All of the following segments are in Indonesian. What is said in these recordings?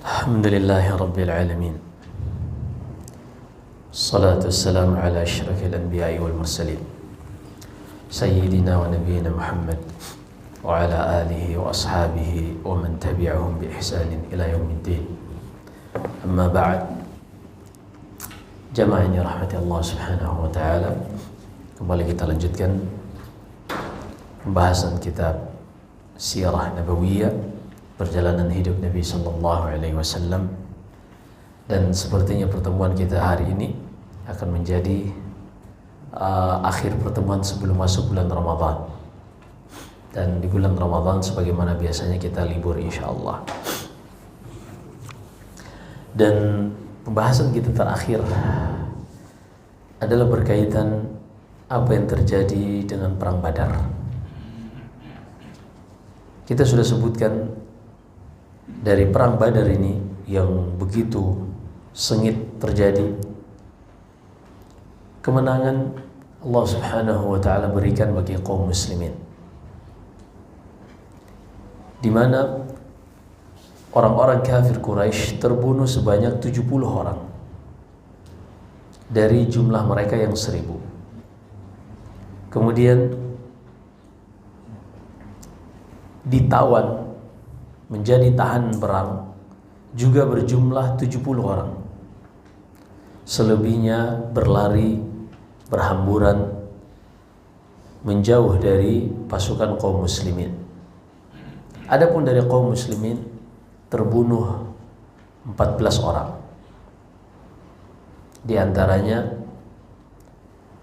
Alhamdulillahi Rabbil Alamin. Salatu wassalamu ala ashrafil anbiya'i wal mursalin Sayyidina wa nabiyina Muhammad wa ala alihi wa ashabihi wa man tabi'ahum bi ihsanin ila yaumiddin. Amma ba'd. Jamaah ini rahmati Allah subhanahu wa ta'ala, kembali kita lanjutkan pembahasan kitab Sirah Nabawiyah, perjalanan hidup Nabi sallallahu alaihi wasallam. Dan sepertinya pertemuan kita hari ini akan menjadi akhir pertemuan sebelum masuk bulan Ramadan. Dan di bulan Ramadan sebagaimana biasanya kita libur insyaallah. Dan pembahasan kita terakhir adalah berkaitan apa yang terjadi dengan perang Badar. Kita sudah sebutkan dari perang Badar ini yang begitu sengit terjadi, kemenangan Allah subhanahu wa ta'ala berikan bagi kaum muslimin, di mana orang-orang kafir Quraisy terbunuh sebanyak 70 orang dari jumlah mereka yang 1000. Kemudian ditawan menjadi tahanan perang juga berjumlah 70 orang. Selebihnya berlari berhamburan menjauh dari pasukan kaum muslimin. Adapun dari kaum muslimin terbunuh 14 orang. Di antaranya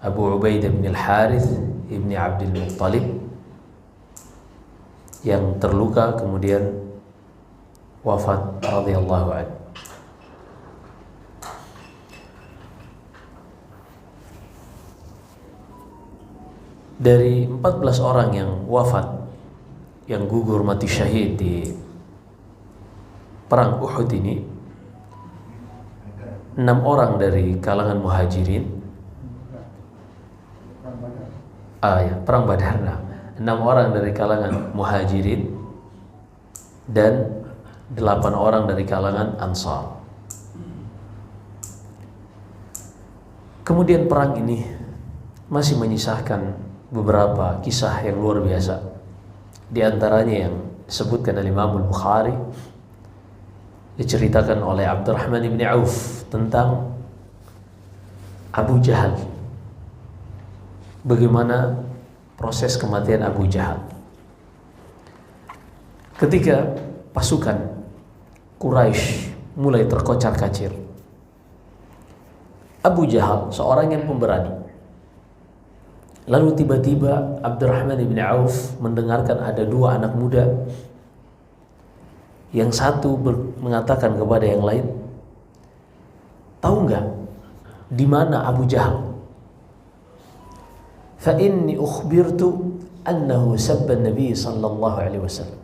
Abu Ubaidah bin Al-Harith ibni Abdul Muttalib yang terluka kemudian wafat radhiyallahu anhu. Dari 14 orang yang wafat, yang gugur mati syahid di perang Uhud ini, 6 orang dari kalangan muhajirin. Perang Badar. 6 orang dari kalangan muhajirin dan 8 orang dari kalangan Ansar. Kemudian perang ini masih menyisakan beberapa kisah yang luar biasa. Di antaranya yang disebutkan oleh Imam Al-Bukhari, diceritakan oleh Abdurrahman bin Auf tentang Abu Jahal. Bagaimana proses kematian Abu Jahal ketika pasukan Quraisy mulai terkocar-kacir. Abu Jahal seorang yang pemberani. Lalu tiba-tiba Abdurrahman bin Auf mendengarkan ada 2 anak muda. Yang satu mengatakan kepada yang lain, "Tahu enggak di mana Abu Jahal? Fa inni ukhbirtu annahu sabba Nabi sallallahu alaihi wasallam."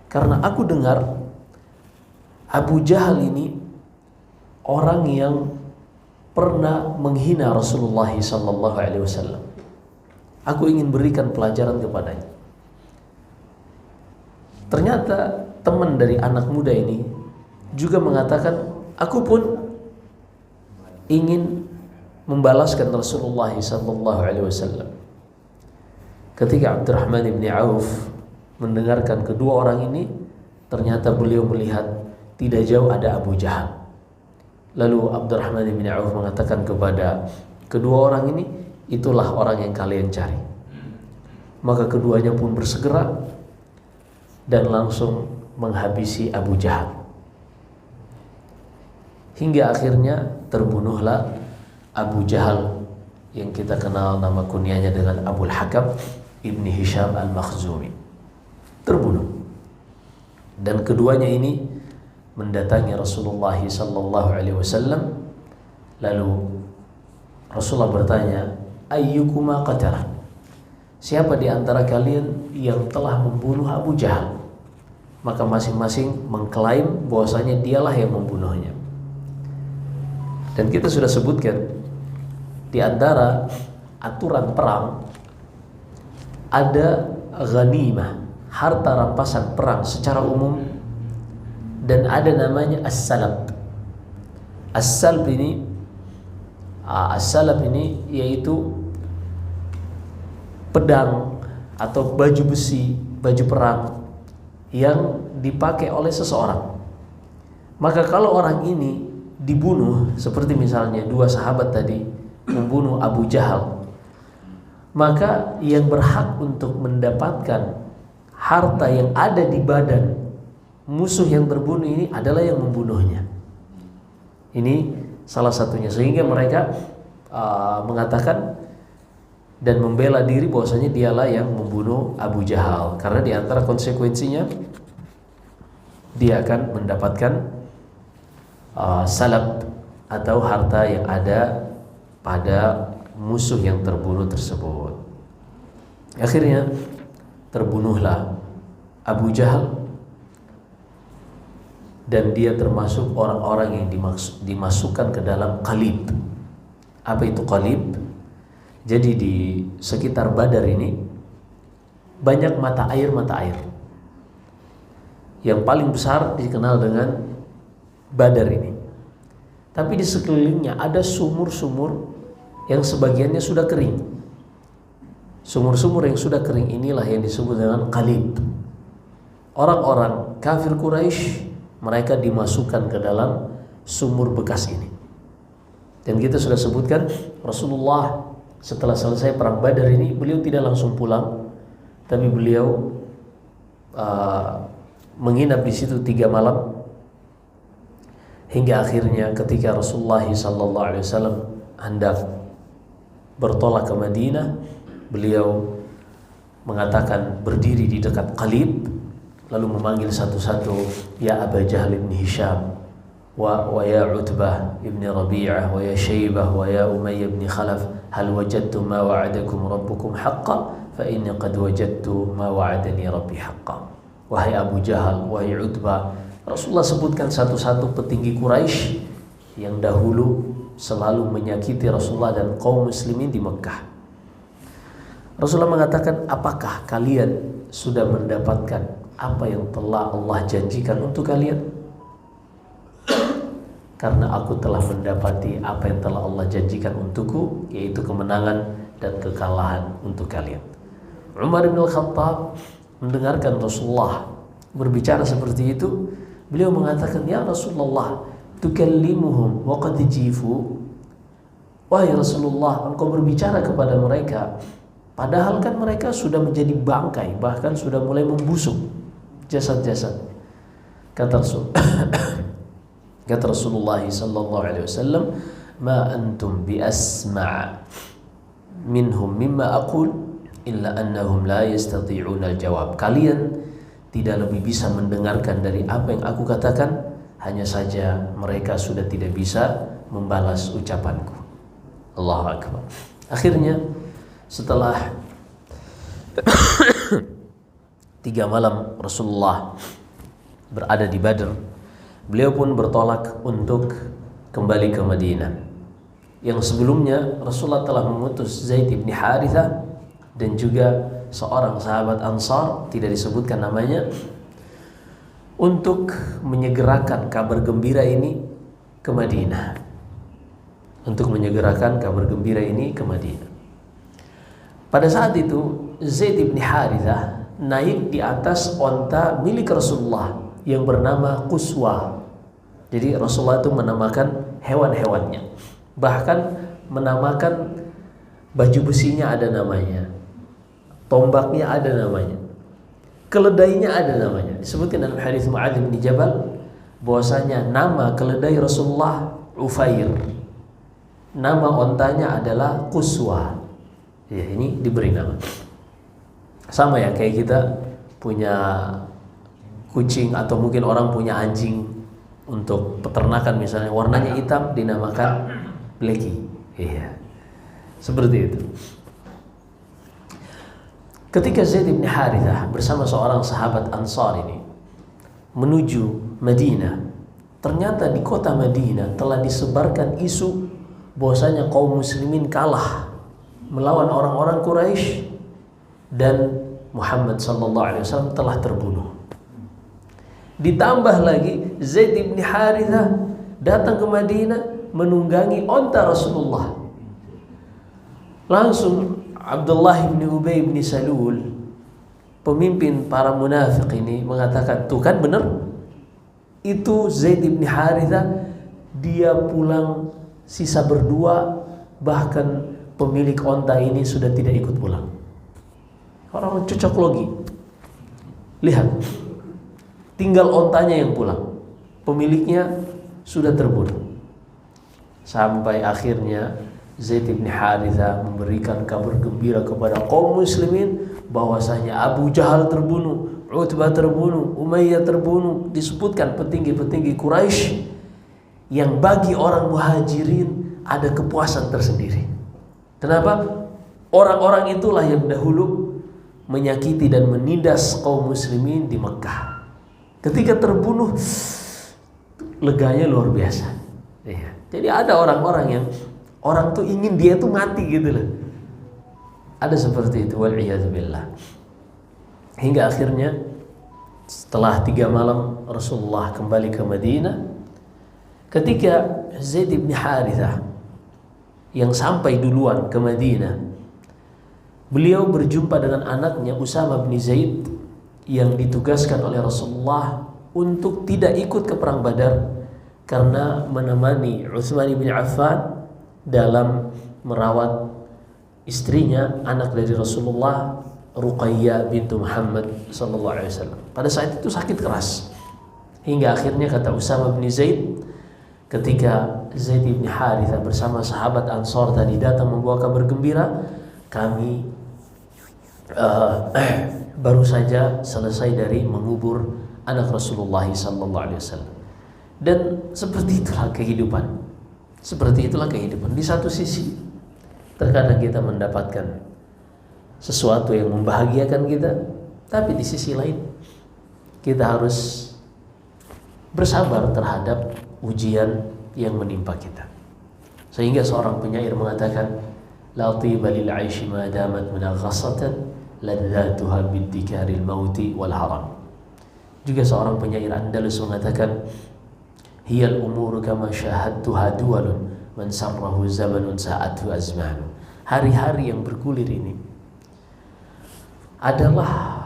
Karena aku dengar Abu Jahal ini orang yang pernah menghina Rasulullah sallallahu alaihi wasallam. Aku ingin berikan pelajaran kepadanya. Ternyata teman dari anak muda ini juga mengatakan, aku pun ingin membalaskan Rasulullah sallallahu alaihi wasallam. Ketika Abdurrahman bin Auf mendengarkan kedua orang ini, ternyata beliau melihat tidak jauh ada Abu Jahal. Lalu Abdurrahman bin Auf mengatakan kepada kedua orang ini, itulah orang yang kalian cari. Maka keduanya pun bersegera dan langsung menghabisi Abu Jahal. Hingga akhirnya terbunuhlah Abu Jahal yang kita kenal nama kunyanya dengan Abul Hakam ibni Hisham al-Makhzumi. Terbunuh. Dan keduanya ini mendatangi Rasulullah sallallahu alaihi wasallam. Lalu Rasulullah bertanya, ayyukuma qatala? Siapa di antara kalian yang telah membunuh Abu Jahal? Maka masing-masing mengklaim bahwasanya dialah yang membunuhnya. Dan kita sudah sebutkan di antara aturan perang ada ghanimah, harta rampasan perang secara umum dan ada namanya as-salab. As-salab ini yaitu pedang atau baju besi, baju perang yang dipakai oleh seseorang. Maka kalau orang ini dibunuh, seperti misalnya dua sahabat tadi membunuh Abu Jahal, maka yang berhak untuk mendapatkan harta yang ada di badan musuh yang terbunuh ini adalah yang membunuhnya. Ini salah satunya, sehingga mereka mengatakan dan membela diri bahwasanya dialah yang membunuh Abu Jahal, karena di antara konsekuensinya dia akan mendapatkan salab atau harta yang ada pada musuh yang terbunuh tersebut. Akhirnya terbunuhlah Abu Jahal, dan dia termasuk orang-orang yang dimasukkan ke dalam qalib. Apa itu qalib? Jadi di sekitar Badar ini banyak mata air. Yang paling besar dikenal dengan Badar ini. Tapi di sekelilingnya ada sumur-sumur yang sebagiannya sudah kering. Sumur-sumur yang sudah kering inilah yang disebut dengan qalib. Orang-orang kafir Quraisy, mereka dimasukkan ke dalam sumur bekas ini. Dan kita sudah sebutkan, Rasulullah setelah selesai perang Badar ini, beliau tidak langsung pulang, tapi beliau menginap di situ 3 malam, hingga akhirnya ketika Rasulullah SAW hendak bertolak ke Madinah, beliau mengatakan berdiri di dekat Qalib, lalu memanggil satu-satu, ya Aba Jahl ibn Hisham, wa ya Utbah ibn Rabi'ah, wa ya Syaibah, wa ya Umayyah ibn Khalaf, hal wajadtum ma wa'adakum rabbukum haqqan, fa inni qad wajadtu ma wa'adani rabbi haqqan. Wahai Abu Jahal, wahai Utbah. Rasulullah sebutkan satu-satu petinggi Quraisy yang dahulu selalu menyakiti Rasulullah dan kaum muslimin di Mekah. Rasulullah mengatakan, apakah kalian sudah mendapatkan apa yang telah Allah janjikan untuk kalian? Karena aku telah mendapati apa yang telah Allah janjikan untukku, yaitu kemenangan dan kekalahan untuk kalian. Umar bin Al-Khattab mendengarkan Rasulullah berbicara seperti itu, beliau mengatakan, ya Rasulullah, tukallimuhum wa qad jifu. Wahai Rasulullah, engkau berbicara kepada mereka, padahal kan mereka sudah menjadi bangkai, bahkan sudah mulai membusuk jasad-jasad. Kata Rasulullah sallallahu alaihi wasallam, ma antum bi asma' minhum mimma aqul illa annahum la yastati'una al-jawab. Kalian tidak lebih bisa mendengarkan dari apa yang aku katakan, hanya saja mereka sudah tidak bisa membalas ucapanku. Allahu Akbar. Akhirnya setelah 3 malam Rasulullah berada di Badr, beliau pun bertolak untuk kembali ke Madinah. Yang sebelumnya Rasulullah telah mengutus Zaid bin Harithah dan juga seorang sahabat Ansar, tidak disebutkan namanya, untuk menyegerakan kabar gembira ini ke Madinah. Pada saat itu Zaid bin Harithah naik di atas onta milik Rasulullah yang bernama Quswa. Jadi Rasulullah itu menamakan hewan-hewannya, bahkan menamakan baju besinya ada namanya, tombaknya ada namanya, keledainya ada namanya. Disebutkan dalam hadis Mu'adz bin Jabal bahwasanya nama keledai Rasulullah Ufair, nama ontanya adalah Quswa. Ya, ini diberi nama. Sama ya kayak kita punya kucing atau mungkin orang punya anjing untuk peternakan misalnya, warnanya hitam dinamakan Blackie. Iya. Seperti itu. Ketika Zaid bin Harithah bersama seorang sahabat Ansar ini menuju Madinah, ternyata di kota Madinah telah disebarkan isu bahwasanya kaum muslimin kalah melawan orang-orang Quraisy dan Muhammad sallallahu alaihi wasallam telah terbunuh. Ditambah lagi Zaid bin Harithah datang ke Madinah menunggangi onta Rasulullah. Langsung Abdullah bin Ubay bin Salul, pemimpin para munafik ini, mengatakan, tuh kan benar, itu Zaid bin Harithah, dia pulang sisa berdua, bahkan pemilik onta ini sudah tidak ikut pulang. Orang cocok logi. Lihat, tinggal ontanya yang pulang, pemiliknya sudah terbunuh. Sampai akhirnya Zaid bin Harithah memberikan kabar gembira kepada kaum muslimin bahwasanya Abu Jahal terbunuh, Utbah terbunuh, Umayyah terbunuh. Disebutkan petinggi-petinggi Quraisy yang bagi orang muhajirin ada kepuasan tersendiri. Kenapa? Orang-orang itulah yang dahulu menyakiti dan menindas kaum muslimin di Mekah. Ketika terbunuh, leganya luar biasa. Ya. Jadi ada orang-orang yang orang tuh ingin dia tuh mati gitu loh. Ada seperti itu, wal'iyadzubillah. Hingga akhirnya setelah 3 malam Rasulullah kembali ke Madinah. Ketika Zaid bin Harithah yang sampai duluan ke Madinah, beliau berjumpa dengan anaknya Usama bin Zaid yang ditugaskan oleh Rasulullah untuk tidak ikut ke perang Badar karena menemani Utsman bin Affan dalam merawat istrinya, anak dari Rasulullah, Ruqayyah bintu Muhammad sallallahu alaihi wasallam. Pada saat itu sakit keras. Hingga akhirnya kata Usama bin Zaid, ketika Zaid bin Harithah bersama sahabat Ansar tadi datang membawa kabar gembira, kami baru saja selesai dari mengubur anak Rasulullah sallallahu alaihi wasallam. Dan seperti itulah kehidupan. Seperti itulah kehidupan. Di satu sisi terkadang kita mendapatkan sesuatu yang membahagiakan kita, tapi di sisi lain kita harus bersabar terhadap ujian yang menimpa kita. Sehingga seorang penyair mengatakan, la tiba lil 'aishi ma damat munaghasatan ladzatuha biddikaril mauti wal haram. Juga seorang penyair Andalus mengatakan, hiyal umur kama syahadtuha duwalun man sarrahu zamanun sa'athu azmanu. Hari-hari yang bergulir ini adalah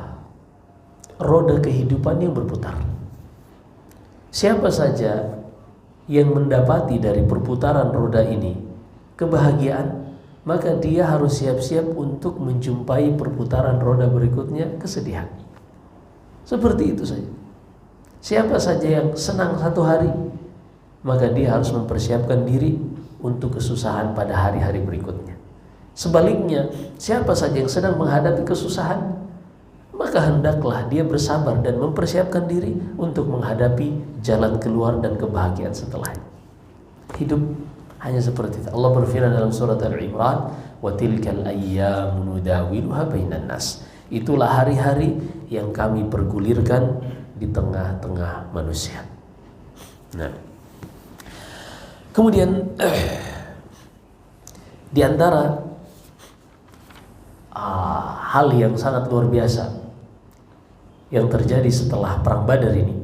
roda kehidupan yang berputar. Siapa saja yang mendapati dari perputaran roda ini kebahagiaan, maka dia harus siap-siap untuk menjumpai perputaran roda berikutnya kesedihan. Seperti itu saja. Siapa saja yang senang satu hari, maka dia harus mempersiapkan diri untuk kesusahan pada hari-hari berikutnya. Sebaliknya, siapa saja yang sedang menghadapi kesusahan, maka hendaklah dia bersabar dan mempersiapkan diri untuk menghadapi jalan keluar dan kebahagiaan setelahnya. Hidup hanya seperti itu. Allah berfirman dalam surat Al-Imran, wa tilkal ayyamu nudawiluha bainan nas. Itulah hari-hari yang kami pergulirkan di tengah-tengah manusia. Nah, kemudian di antara hal yang sangat luar biasa yang terjadi setelah perang Badar ini,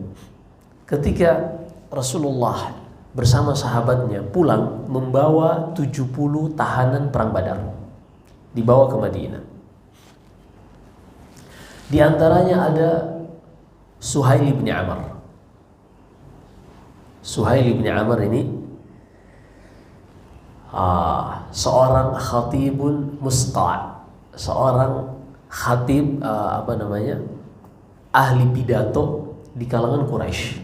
ketika Rasulullah bersama sahabatnya pulang membawa 70 tahanan perang Badar, dibawa ke Madinah. Di antaranya ada Suhail bin Amr. Suhail bin Amr ini seorang khatibun mustad, seorang khatib ahli pidato di kalangan Quraisy.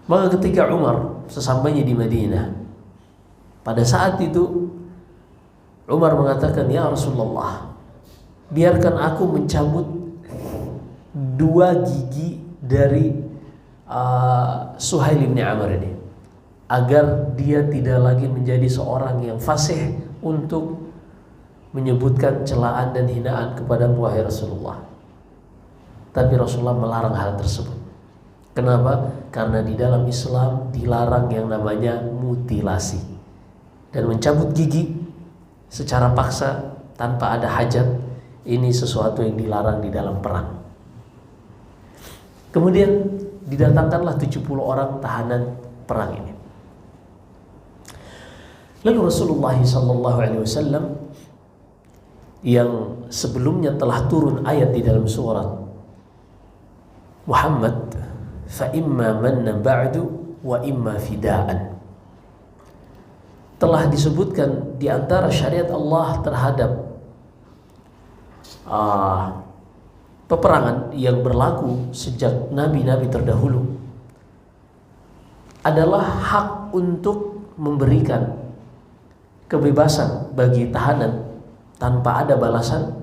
Maka ketika Umar sesampainya di Madinah, pada saat itu Umar mengatakan, ya Rasulullah, biarkan aku mencabut 2 gigi dari Suhail bin Amr ini, agar dia tidak lagi menjadi seorang yang fasih untuk menyebutkan celaan dan hinaan kepada wahai Rasulullah. Tapi Rasulullah melarang hal tersebut. Kenapa? Karena di dalam Islam dilarang yang namanya mutilasi, dan mencabut gigi secara paksa tanpa ada hajat, ini sesuatu yang dilarang di dalam perang. Kemudian Didatangkanlah 70 orang tahanan perang ini. Lalu Rasulullah SAW yang sebelumnya telah turun ayat di dalam surat Muhammad, fa imma manna ba'du wa imma fida'an, telah disebutkan di antara syariat Allah terhadap peperangan yang berlaku sejak nabi-nabi terdahulu adalah hak untuk memberikan kebebasan bagi tahanan tanpa ada balasan,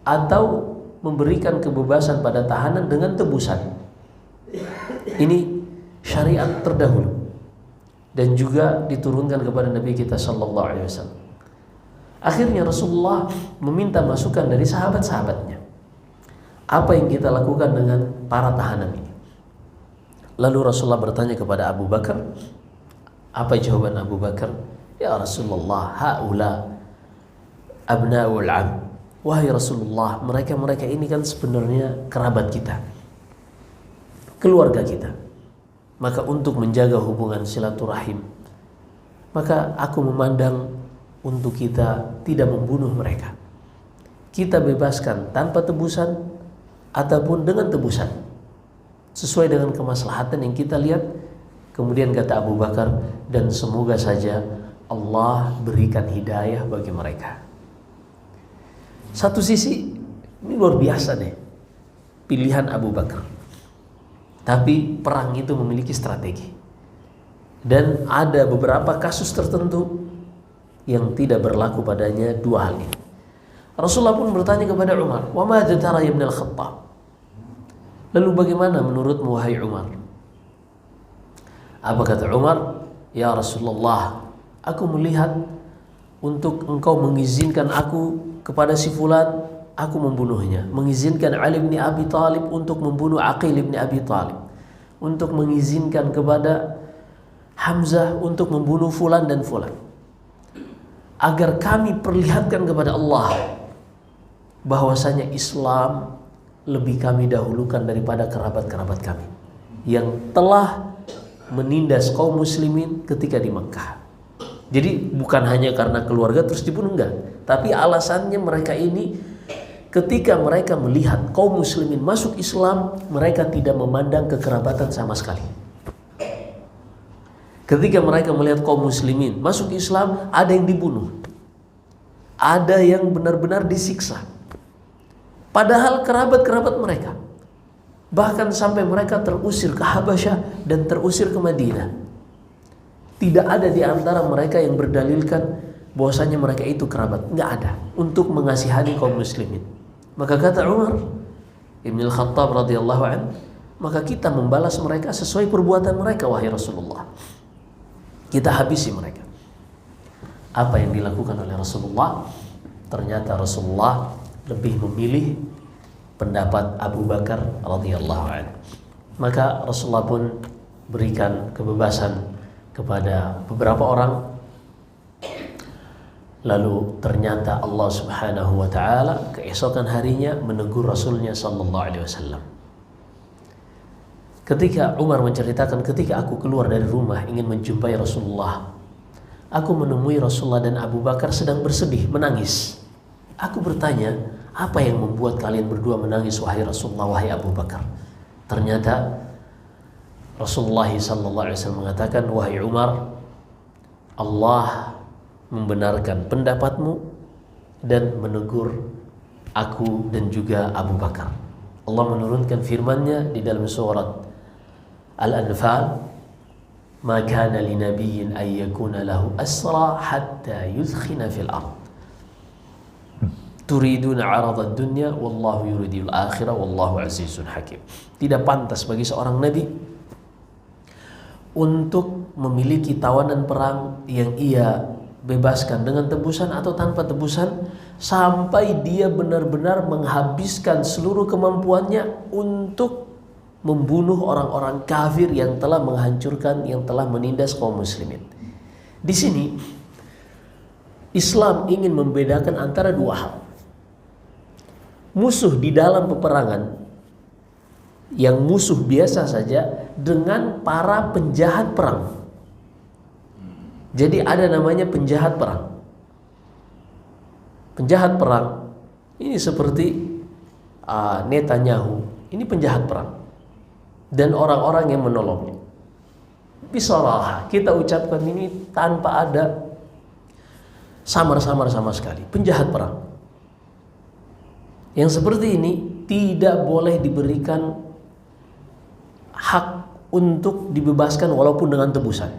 atau memberikan kebebasan pada tahanan dengan tebusan. Ini syariat terdahulu dan juga diturunkan kepada Nabi kita sallallahu alaihi wasallam. Akhirnya Rasulullah meminta masukan dari sahabat-sahabatnya. Apa yang kita lakukan dengan para tahanan ini? Lalu Rasulullah bertanya kepada Abu Bakar. Apa jawaban Abu Bakar? Ya Rasulullah, haula abna'ul am. Wahai Rasulullah, mereka ini kan sebenarnya kerabat kita, keluarga kita. Maka untuk menjaga hubungan silaturahim, maka aku memandang untuk kita tidak membunuh mereka. Kita bebaskan tanpa tebusan ataupun dengan tebusan, sesuai dengan kemaslahatan yang kita lihat. Kemudian kata Abu Bakar, dan semoga saja Allah berikan hidayah bagi mereka. Satu sisi ini luar biasa deh pilihan Abu Bakar. Tapi perang itu memiliki strategi. Dan ada beberapa kasus tertentu yang tidak berlaku padanya dua hal ini. Rasulullah pun bertanya kepada Umar, "Wa ma tara ya Ibn al-Khattab?" Lalu bagaimana menurutmu wahai Umar? Apa kata Umar? Ya Rasulullah, aku melihat untuk engkau mengizinkan aku kepada si fulan, aku membunuhnya. Mengizinkan Ali bin Abi Thalib untuk membunuh Aqil bin Abi Thalib. Untuk mengizinkan kepada Hamzah untuk membunuh fulan dan fulan. Agar kami perlihatkan kepada Allah bahwasanya Islam lebih kami dahulukan daripada kerabat-kerabat kami yang telah menindas kaum muslimin ketika di Mekah. Jadi bukan hanya karena keluarga terus dibunuh, enggak. Tapi alasannya mereka ini ketika mereka melihat kaum muslimin masuk Islam, mereka tidak memandang kekerabatan sama sekali. Ketika mereka melihat kaum muslimin masuk Islam, ada yang dibunuh, ada yang benar-benar disiksa. Padahal kerabat-kerabat mereka, bahkan sampai mereka terusir ke Habasyah dan terusir ke Madinah. Tidak ada di antara mereka yang berdalilkan bahwasanya mereka itu kerabat. Nggak ada untuk mengasihani kaum muslimin. Maka kata Umar Ibn al-Khattab radhiyallahu anhu, maka kita membalas mereka sesuai perbuatan mereka wahai Rasulullah. Kita habisi mereka. Apa yang dilakukan oleh Rasulullah? Ternyata Rasulullah lebih memilih pendapat Abu Bakar radhiyallahu anhu. Maka Rasulullah pun berikan kebebasan kepada beberapa orang. Lalu ternyata Allah Subhanahu wa taala keesokan harinya menegur Rasulnya sallallahu alaihi wasallam. Ketika Umar menceritakan, ketika aku keluar dari rumah ingin menjumpai Rasulullah, aku menemui Rasulullah dan Abu Bakar sedang bersedih, menangis. Aku bertanya, apa yang membuat kalian berdua menangis wahai Rasulullah, wahai Abu Bakar? Ternyata Rasulullah SAW mengatakan, wahai Umar, Allah membenarkan pendapatmu dan menegur aku dan juga Abu Bakar. Allah menurunkan firman-Nya di dalam surat Al-Anfal, "Ma kana li nabiyyin an yakuna lahu asra hatta yudkhina fil ard. Turiduna 'arada ad-dunya wallahu yuridul akhirah wallahu 'azizun hakim." Tidak pantas bagi seorang nabi untuk memiliki tawanan perang yang ia bebaskan dengan tebusan atau tanpa tebusan, sampai dia benar-benar menghabiskan seluruh kemampuannya untuk membunuh orang-orang kafir yang telah menghancurkan, yang telah menindas kaum muslimin. Di sini Islam ingin membedakan antara dua hal. Musuh di dalam peperangan yang musuh biasa saja dengan para penjahat perang. Jadi ada namanya penjahat perang. Penjahat perang ini seperti Netanyahu, ini penjahat perang dan orang-orang yang menolongnya. Bismillah, kita ucapkan ini tanpa ada samar-samar sama sekali. Penjahat perang yang seperti ini tidak boleh diberikan hak untuk dibebaskan walaupun dengan tebusan.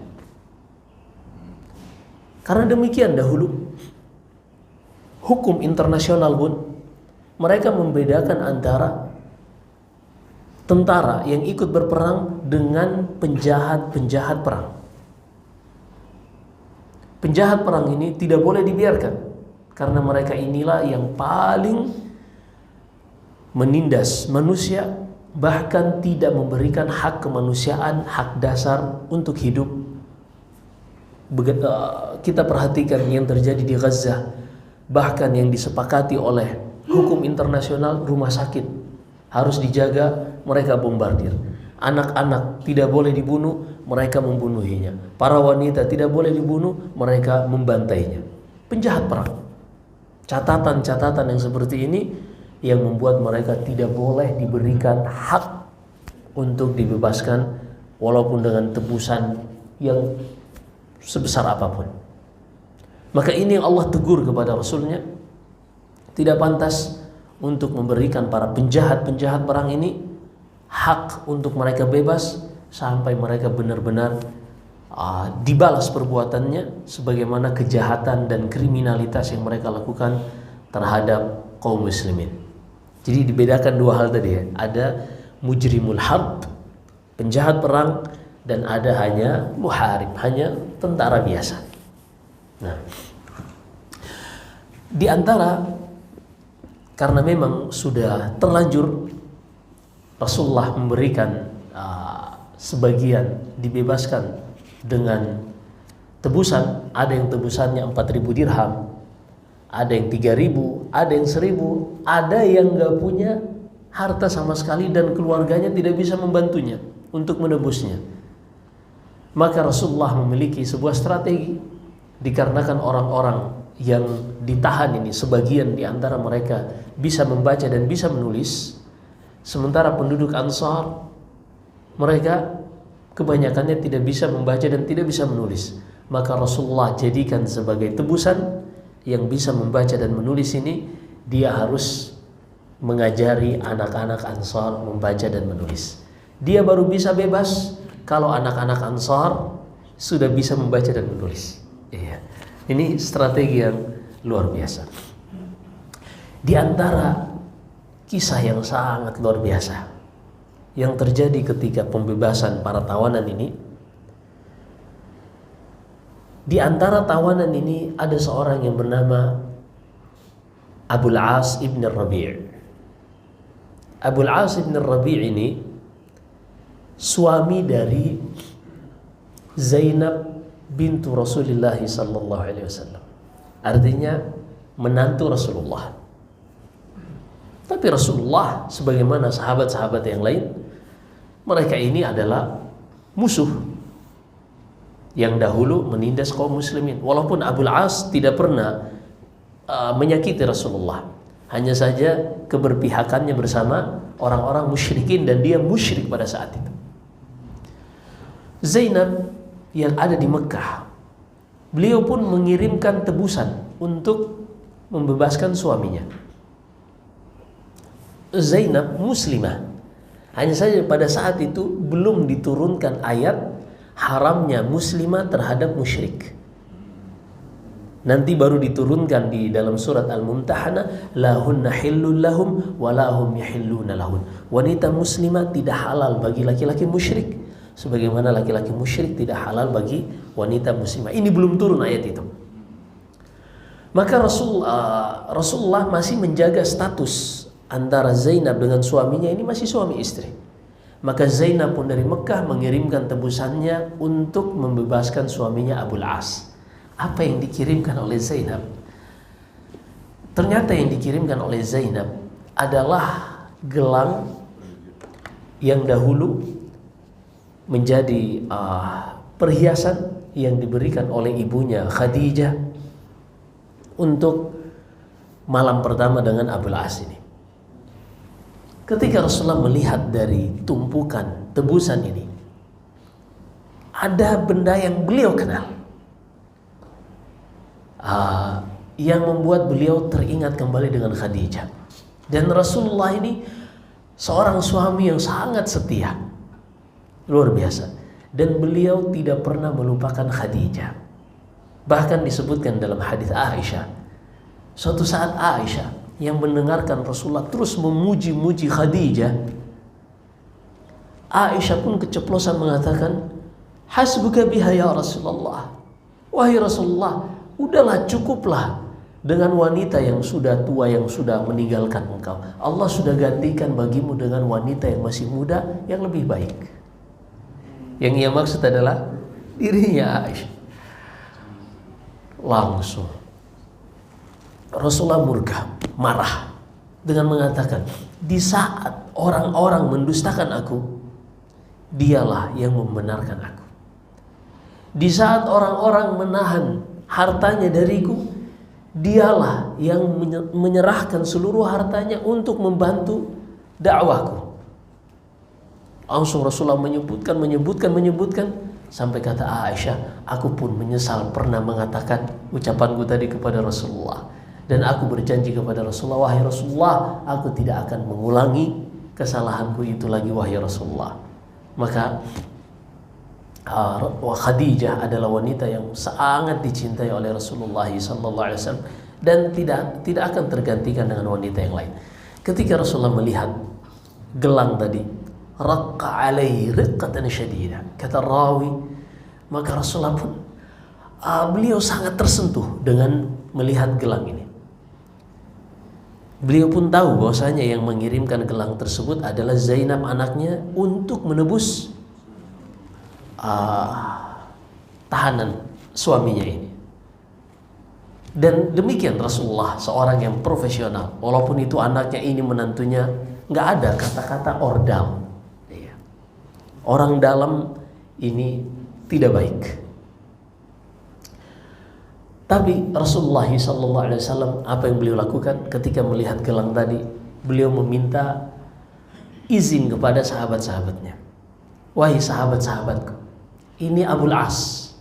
Karena demikian dahulu hukum internasional pun mereka membedakan antara tentara yang ikut berperang dengan penjahat-penjahat perang. Penjahat perang ini tidak boleh dibiarkan karena mereka inilah yang paling menindas manusia, bahkan tidak memberikan hak kemanusiaan, hak dasar untuk hidup. Kita perhatikan yang terjadi di Gaza, bahkan yang disepakati oleh hukum internasional, rumah sakit harus dijaga, mereka bombardir. Anak-anak tidak boleh dibunuh, mereka membunuhinya. Para wanita tidak boleh dibunuh, mereka membantainya. Penjahat perang. Catatan-catatan yang seperti ini yang membuat mereka tidak boleh diberikan hak untuk dibebaskan walaupun dengan tebusan yang sebesar apapun. Maka ini yang Allah tegur kepada Rasulnya, tidak pantas untuk memberikan para penjahat-penjahat perang ini hak untuk mereka bebas sampai mereka benar-benar dibalas perbuatannya sebagaimana kejahatan dan kriminalitas yang mereka lakukan terhadap kaum muslimin. Jadi dibedakan dua hal tadi ya. Ada mujrimul harb, penjahat perang, dan ada hanya muharib, hanya tentara biasa. Nah, di antara, karena memang sudah terlanjur Rasulullah memberikan sebagian dibebaskan dengan tebusan. Ada yang tebusannya 4.000 dirham, ada yang 3.000, ada yang 1.000, ada yang gak punya harta sama sekali dan keluarganya tidak bisa membantunya untuk menebusnya. Maka Rasulullah memiliki sebuah strategi, dikarenakan orang-orang yang ditahan ini sebagian di antara mereka bisa membaca dan bisa menulis, sementara penduduk Ansar mereka kebanyakannya tidak bisa membaca dan tidak bisa menulis. Maka Rasulullah jadikan sebagai tebusan yang bisa membaca dan menulis ini, dia harus mengajari anak-anak Ansar membaca dan menulis. Dia baru bisa bebas kalau anak-anak Ansar sudah bisa membaca dan menulis. Iya. Ini strategi yang luar biasa. Di antara kisah yang sangat luar biasa yang terjadi ketika pembebasan para tawanan ini, di antara tawanan ini ada seorang yang bernama Abul As ibn Rabi'. Abul As ibn Rabi' ini suami dari Zainab bintu Rasulullah sallallahu alaihi wasallam. Artinya menantu Rasulullah. Tapi Rasulullah sebagaimana sahabat-sahabat yang lain, mereka ini adalah musuh yang dahulu menindas kaum muslimin. Walaupun Abul As tidak pernah menyakiti Rasulullah, hanya saja keberpihakannya bersama orang-orang musyrikin dan dia musyrik pada saat itu. Zainab yang ada di Mekah, beliau pun mengirimkan tebusan untuk membebaskan suaminya. Zainab muslimah, hanya saja pada saat itu belum diturunkan ayat haramnya muslimah terhadap musyrik. Nanti baru diturunkan di dalam surat Al-Mumtahanah, lahunna hillul lahum wa lahum yahilluna lahun. Wanita muslimah tidak halal bagi laki-laki musyrik, sebagaimana laki-laki musyrik tidak halal bagi wanita muslimah. Ini belum turun ayat itu. Maka Rasulullah masih menjaga status antara Zainab dengan suaminya, ini masih suami istri. Maka Zainab pun dari Mekah mengirimkan tebusannya untuk membebaskan suaminya Abul As. Apa yang dikirimkan oleh Zainab? Ternyata yang dikirimkan oleh Zainab adalah gelang yang dahulu menjadi perhiasan yang diberikan oleh ibunya Khadijah untuk malam pertama dengan Abul As ini. Ketika Rasulullah melihat dari tumpukan tebusan ini, ada benda yang beliau kenal, yang membuat beliau teringat kembali dengan Khadijah. Dan Rasulullah ini seorang suami yang sangat setia, luar biasa. Dan beliau tidak pernah melupakan Khadijah. Bahkan disebutkan dalam hadis Aisyah, suatu saat Aisyah yang mendengarkan Rasulullah terus memuji-muji Khadijah, Aisyah pun keceplosan mengatakan, hasbuka biha ya Rasulullah. Wahai Rasulullah, udahlah, cukuplah dengan wanita yang sudah tua, yang sudah meninggalkan engkau. Allah sudah gantikan bagimu dengan wanita yang masih muda, yang lebih baik. Yang ia maksud adalah dirinya Aisyah. Langsung Rasulullah murka, marah dengan mengatakan, di saat orang-orang mendustakan aku, dialah yang membenarkan aku. Di saat orang-orang menahan hartanya dariku, dialah yang menyerahkan seluruh hartanya untuk membantu dakwahku. Langsung Rasulullah menyebutkan sampai kata Aisyah, aku pun menyesal pernah mengatakan ucapanku tadi kepada Rasulullah, dan aku berjanji kepada Rasulullah, wahai Rasulullah, aku tidak akan mengulangi kesalahanku itu lagi, wahai Rasulullah. Maka Khadijah adalah wanita yang sangat dicintai oleh Rasulullah SAW dan tidak akan tergantikan dengan wanita yang lain. Ketika Rasulullah melihat gelang tadi, raqqa alaihi riqqatan syadidah, kata rawi, maka Rasulullah pun beliau sangat tersentuh dengan melihat gelang ini. Beliau pun tahu bahwasanya yang mengirimkan gelang tersebut adalah Zainab, anaknya, untuk menebus tahanan suaminya ini. Dan demikian Rasulullah, seorang yang profesional, walaupun itu anaknya ini menantunya, nggak ada kata-kata ordal. Orang dalam ini tidak baik. Tapi Rasulullah SAW, apa yang beliau lakukan ketika melihat gelang tadi? Beliau meminta izin kepada sahabat-sahabatnya. Wahai sahabat-sahabatku, ini Abul As,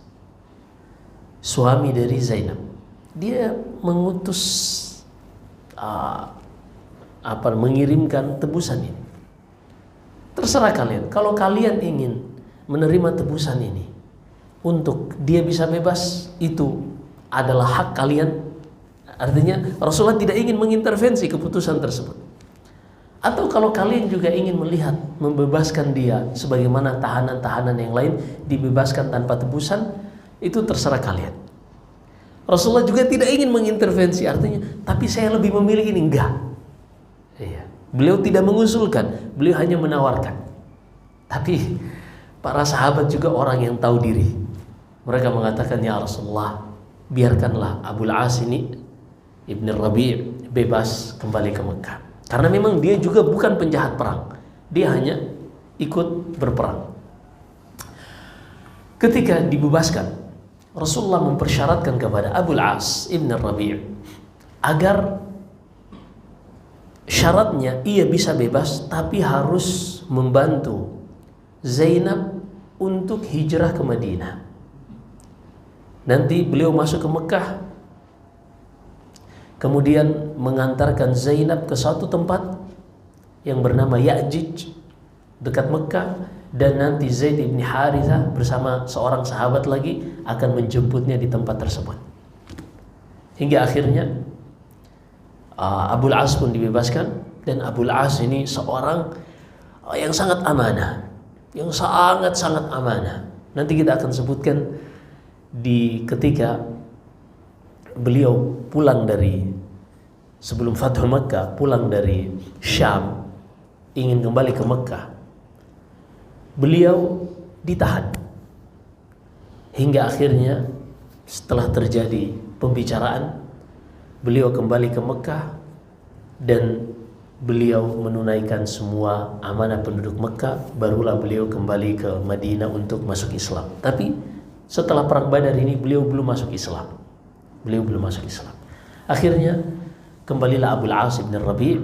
suami dari Zainab. Dia mengutus mengirimkan tebusan ini. Terserah kalian. Kalau kalian ingin menerima tebusan ini untuk dia bisa bebas, itu adalah hak kalian. Artinya Rasulullah tidak ingin mengintervensi keputusan tersebut. Atau kalau kalian juga ingin melihat membebaskan dia sebagaimana tahanan-tahanan yang lain dibebaskan tanpa tebusan, itu terserah kalian. Rasulullah juga tidak ingin mengintervensi, artinya, tapi saya lebih memilih ini, enggak. Iya. Beliau tidak mengusulkan, beliau hanya menawarkan. Tapi para sahabat juga orang yang tahu diri. Mereka mengatakan, ya Rasulullah, biarkanlah Abul As ini, Ibn Rabi' bebas kembali ke Mekah. Karena memang dia juga bukan penjahat perang, dia hanya ikut berperang. Ketika dibebaskan, Rasulullah mempersyaratkan kepada Abul As Ibn Rabi' agar syaratnya ia bisa bebas, tapi harus membantu Zainab untuk hijrah ke Madinah. Nanti beliau masuk ke Mekah, kemudian mengantarkan Zainab ke satu tempat yang bernama Ya'juj dekat Mekah, dan nanti Zaid bin Harithah bersama seorang sahabat lagi akan menjemputnya di tempat tersebut. Hingga akhirnya Abul As pun dibebaskan, dan Abul As ini seorang yang sangat amanah, yang sangat-sangat amanah. Nanti kita akan sebutkan di ketika beliau pulang dari sebelum Fathul Makkah, pulang dari Syam ingin kembali ke Mekah, beliau ditahan hingga akhirnya setelah terjadi pembicaraan, beliau kembali ke Mekah dan beliau menunaikan semua amanah penduduk Mekah, barulah beliau kembali ke Madinah untuk masuk Islam. Tapi setelah perang Badar ini beliau belum masuk Islam. Akhirnya kembalilah Abul As bin Rabi'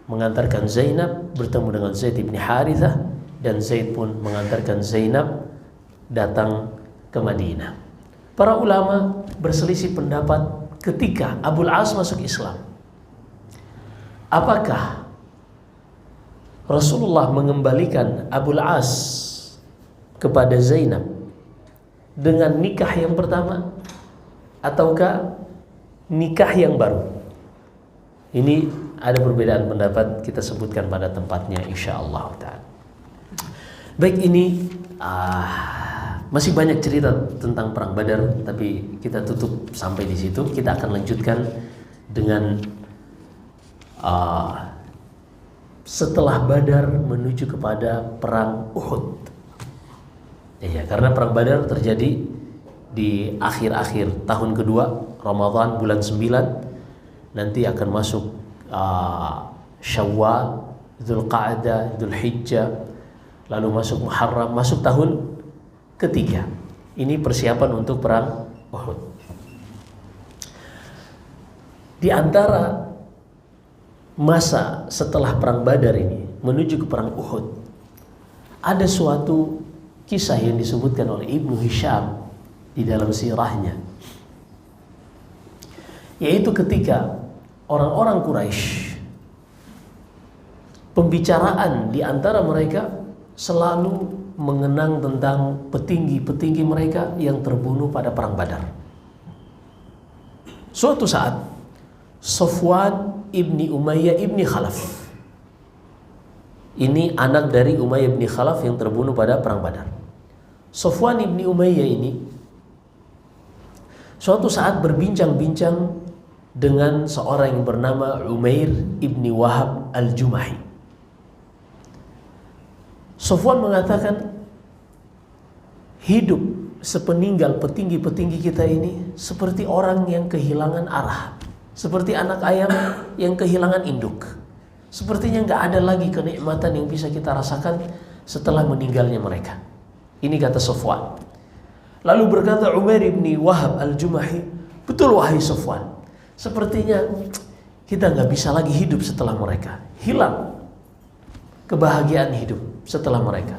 mengantarkan Zainab bertemu dengan Zaid bin Harithah, dan Zaid pun mengantarkan Zainab datang ke Madinah. Para ulama berselisih pendapat ketika Abul As masuk Islam. Apakah Rasulullah mengembalikan Abul As kepada Zainab dengan nikah yang pertama, ataukah nikah yang baru? Ini ada perbedaan pendapat, kita sebutkan pada tempatnya insyaallah ta'ala. Baik, ini masih banyak cerita tentang perang Badar, tapi kita tutup sampai di situ. Kita akan lanjutkan dengan setelah Badar menuju kepada perang Uhud. Ya, karena perang Badar terjadi di akhir-akhir tahun kedua, Ramadan bulan 9, nanti akan masuk Syawal, Dzulqa'dah, Dzulhijjah, lalu masuk Muharram, masuk tahun ketiga. Ini persiapan untuk perang Uhud. Di antara masa setelah perang Badar ini menuju ke perang Uhud, ada suatu kisah yang disebutkan oleh Ibnu Hisham di dalam sirahnya, yaitu ketika orang-orang Quraisy, pembicaraan di antara mereka selalu mengenang tentang petinggi-petinggi mereka yang terbunuh pada perang Badar. Suatu saat Safwan ibni Umayyah ibni Khalaf, ini anak dari Umayyah ibni Khalaf yang terbunuh pada perang Badar. Safwan ibni Umayyah ini suatu saat berbincang-bincang dengan seorang yang bernama Umair ibni Wahab al-Jumahi. Safwan mengatakan, hidup sepeninggal petinggi-petinggi kita ini seperti orang yang kehilangan arah, seperti anak ayam yang kehilangan induk. Sepertinya nggak ada lagi kenikmatan yang bisa kita rasakan setelah meninggalnya mereka. Ini kata Safwan. Lalu berkata Umair ibni Wahab al-Jumahi, betul wahai Safwan, sepertinya kita nggak bisa lagi hidup setelah mereka. Hilang kebahagiaan hidup setelah mereka.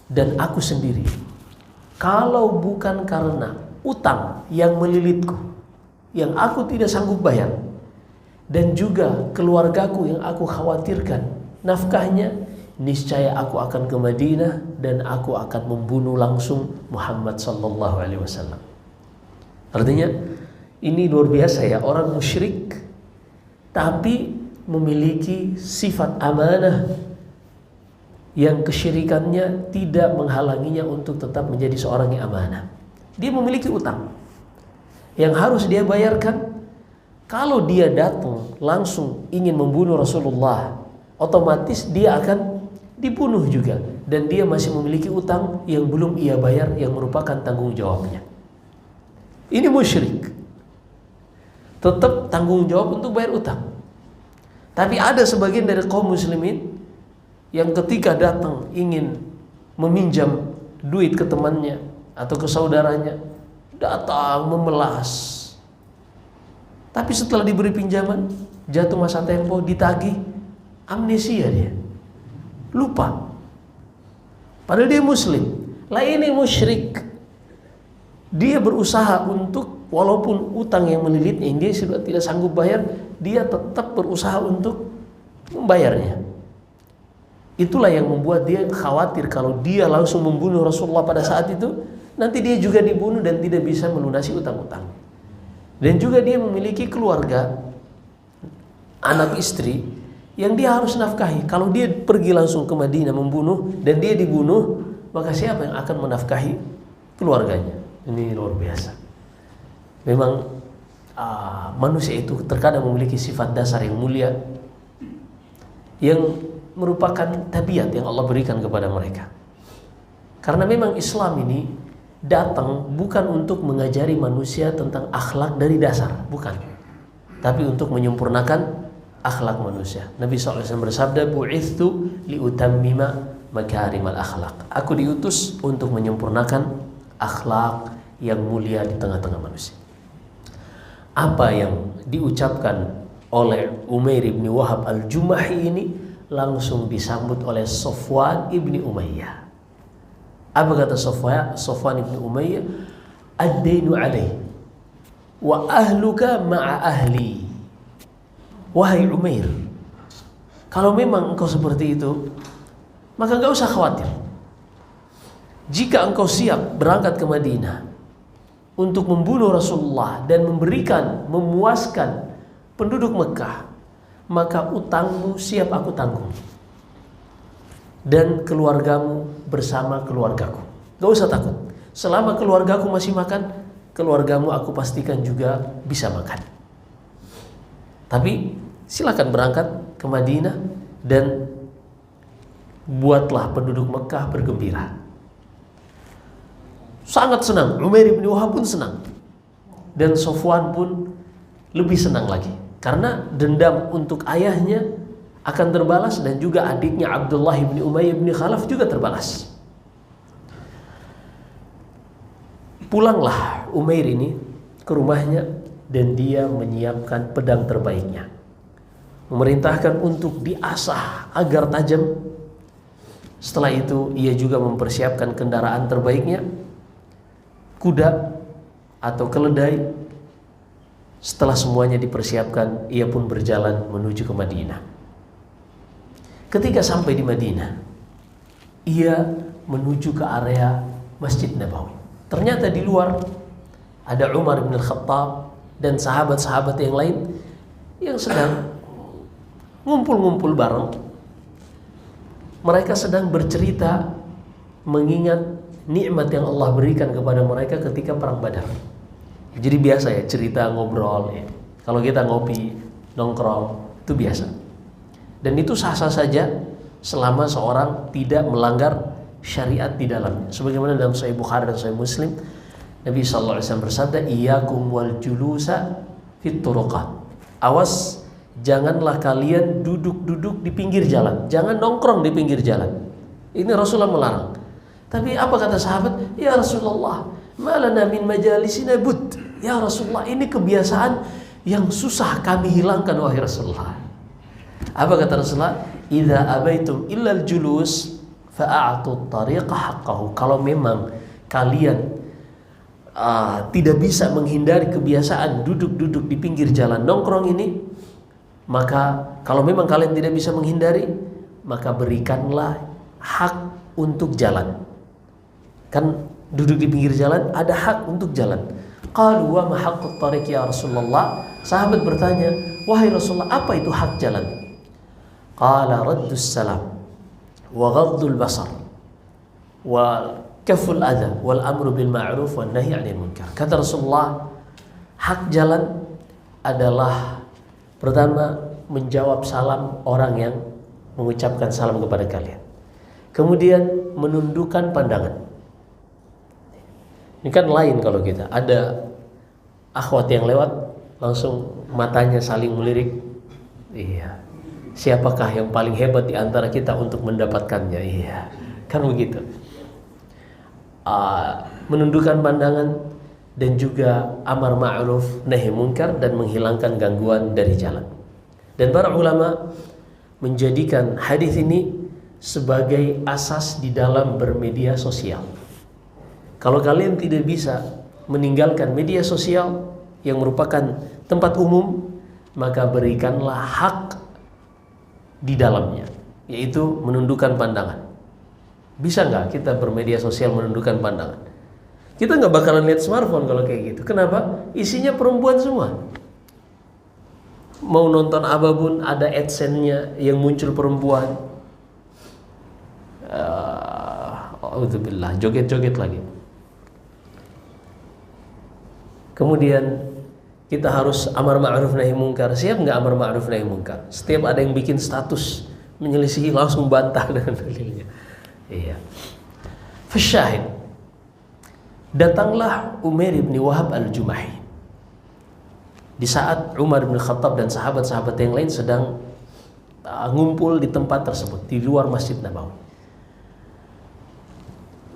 Dan aku sendiri, kalau bukan karena utang yang melilitku, yang aku tidak sanggup bayar, dan juga keluargaku yang aku khawatirkan nafkahnya, niscaya aku akan ke Madinah dan aku akan membunuh langsung Muhammad sallallahu alaihi wasallam. Artinya ini luar biasa ya, orang musyrik tapi memiliki sifat amanah yang kesyirikannya tidak menghalanginya untuk tetap menjadi seorang yang amanah. Dia memiliki utang yang harus dia bayarkan. Kalau dia datang langsung ingin membunuh Rasulullah, otomatis dia akan dibunuh juga, dan dia masih memiliki utang yang belum ia bayar, yang merupakan tanggung jawabnya. Ini musyrik, tetap tanggung jawab untuk bayar utang. Tapi ada sebagian dari kaum muslimin yang ketika datang ingin meminjam duit ke temannya atau ke saudaranya, datang memelas. Tapi setelah diberi pinjaman, jatuh masa tempo, ditagih, amnesia dia, lupa. Padahal dia muslim. Lah ini musyrik. Dia berusaha untuk, walaupun utang yang melilitnya dia sudah tidak sanggup bayar, dia tetap berusaha untuk membayarnya. Itulah yang membuat dia khawatir kalau dia langsung membunuh Rasulullah pada saat itu, nanti dia juga dibunuh dan tidak bisa melunasi utang-utang. Dan juga dia memiliki keluarga, anak istri yang dia harus nafkahi. Kalau dia pergi langsung ke Madinah membunuh dan dia dibunuh, maka siapa yang akan menafkahi keluarganya? Ini luar biasa. Memang manusia itu terkadang memiliki sifat dasar yang mulia, yang merupakan tabiat yang Allah berikan kepada mereka. Karena memang Islam ini datang bukan untuk mengajari manusia tentang akhlak dari dasar, bukan, tapi untuk menyempurnakan akhlak manusia. Nabi SAW bersabda, bu'ithu liutammima makarimal akhlak. Aku diutus untuk menyempurnakan akhlak yang mulia di tengah-tengah manusia. Apa yang diucapkan oleh Umair ibn Wahab al-Jumahi ini langsung disambut oleh Safwan ibn Umayyah. Apa kata Safwan ibn Umayyah? Ad-dainu alaih wa ahluka ma'a ahli. Wahai Umair, kalau memang engkau seperti itu, maka enggak usah khawatir. Jika engkau siap berangkat ke Madinah untuk membunuh Rasulullah dan memuaskan penduduk Mekah, maka utangmu siap aku tanggung, dan keluargamu bersama keluargaku. Gak usah takut, selama keluargaku masih makan, keluargamu aku pastikan juga bisa makan. Tapi silakan berangkat ke Madinah dan buatlah penduduk Mekah bergembira. Sangat senang, Umair bin Wahab pun senang, dan Safwan pun lebih senang lagi, karena dendam untuk ayahnya akan terbalas, dan juga adiknya Abdullah bin Umayyah bin Khalaf juga terbalas. Pulanglah Umair ini ke rumahnya, dan dia menyiapkan pedang terbaiknya, memerintahkan untuk diasah agar tajam. Setelah itu ia juga mempersiapkan kendaraan terbaiknya, kuda atau keledai. Setelah semuanya dipersiapkan, ia pun berjalan menuju ke Madinah. Ketika sampai di Madinah, ia menuju ke area Masjid Nabawi. Ternyata di luar ada Umar bin Khattab dan sahabat-sahabat yang lain yang sedang ngumpul-ngumpul bareng. Mereka sedang bercerita mengingat nikmat yang Allah berikan kepada mereka ketika perang Badar. Jadi biasa ya cerita, ngobrol ya. Kalau kita ngopi, nongkrong, itu biasa. Dan itu sah-sah saja selama seorang tidak melanggar syariat di dalamnya. Sebagaimana dalam Sahih Bukhari dan Sahih Muslim, Nabi sallallahu alaihi wasallam bersabda, "Iyyakum wal julusa fit turuqat." Awas, janganlah kalian duduk-duduk di pinggir jalan. Jangan nongkrong di pinggir jalan. Ini Rasulullah melarang. Tapi apa kata sahabat? Ya Rasulullah, malana min majalisina bud. Ya Rasulullah, ini kebiasaan yang susah kami hilangkan wahai Rasulullah. Apa kata Rasulullah? Idza abaitum illal julus fa'atu tariqa haqqahu. Kalau memang kalian tidak bisa menghindari kebiasaan duduk-duduk di pinggir jalan, nongkrong ini, maka kalau memang kalian tidak bisa menghindari, maka berikanlah hak untuk jalan. Kan duduk di pinggir jalan ada hak untuk jalan. Qalu wa ma haqqut tariq ya Rasulullah? Sahabat bertanya, wahai Rasulullah, apa itu hak jalan? Qala raddus salam wa ghaddul basar wa kaful adha wal amru bil ma'ruf wan nahy 'anil munkar. Kata Rasulullah, hak jalan adalah pertama menjawab salam orang yang mengucapkan salam kepada kalian. Kemudian menundukkan pandangan. Ini kan lain kalau kita ada akhwat yang lewat, langsung matanya saling melirik. Iya. Siapakah yang paling hebat di antara kita untuk mendapatkannya? Iya. Kan begitu. Menundukkan pandangan dan juga amar ma'ruf nahi munkar dan menghilangkan gangguan dari jalan. Dan para ulama menjadikan hadis ini sebagai asas di dalam bermedia sosial. Kalau kalian tidak bisa meninggalkan media sosial yang merupakan tempat umum, maka berikanlah hak di dalamnya, yaitu menundukkan pandangan. Bisa nggak kita bermedia sosial menundukkan pandangan? Kita nggak bakalan lihat smartphone kalau kayak gitu. Kenapa? Isinya perempuan semua. Mau nonton apapun ada AdSense-nya yang muncul perempuan. Auzubillah, joget-joget lagi. Kemudian kita harus amar ma'ruf nahi munkar. Siap nggak amar ma'ruf nahi munkar? Setiap ada yang bikin status menyelisihi langsung bantah dengan dalilnya. Iya. Fasyahid. Datanglah Umair bin Wahab al-Jumahi. Di saat Umar bin Khattab dan sahabat-sahabat yang lain sedang ngumpul di tempat tersebut, di luar Masjid Nabawi.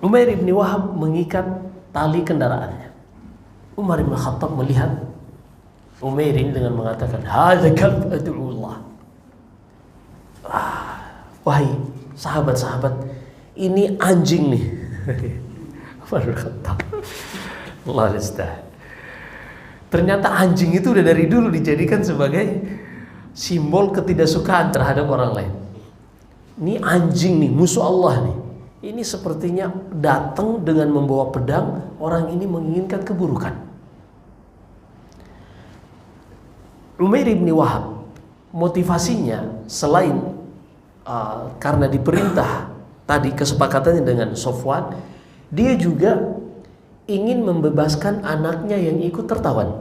Umair bin Wahab mengikat tali kendaraannya. Umar bin Khattab melihat Umair ini dengan mengatakan, "Hadza kalb ad'ullah." Wahai sahabat-sahabat, ini anjing nih. Umar bin Khattab. Allah Ta'ala. Ternyata anjing itu udah dari dulu dijadikan sebagai simbol ketidaksukaan terhadap orang lain. Ini anjing nih, musuh Allah nih. Ini sepertinya datang dengan membawa pedang. Orang ini menginginkan keburukan. Umair bin Wahab, motivasinya selain karena diperintah tadi kesepakatannya dengan Sofwan, dia juga ingin membebaskan anaknya yang ikut tertawan.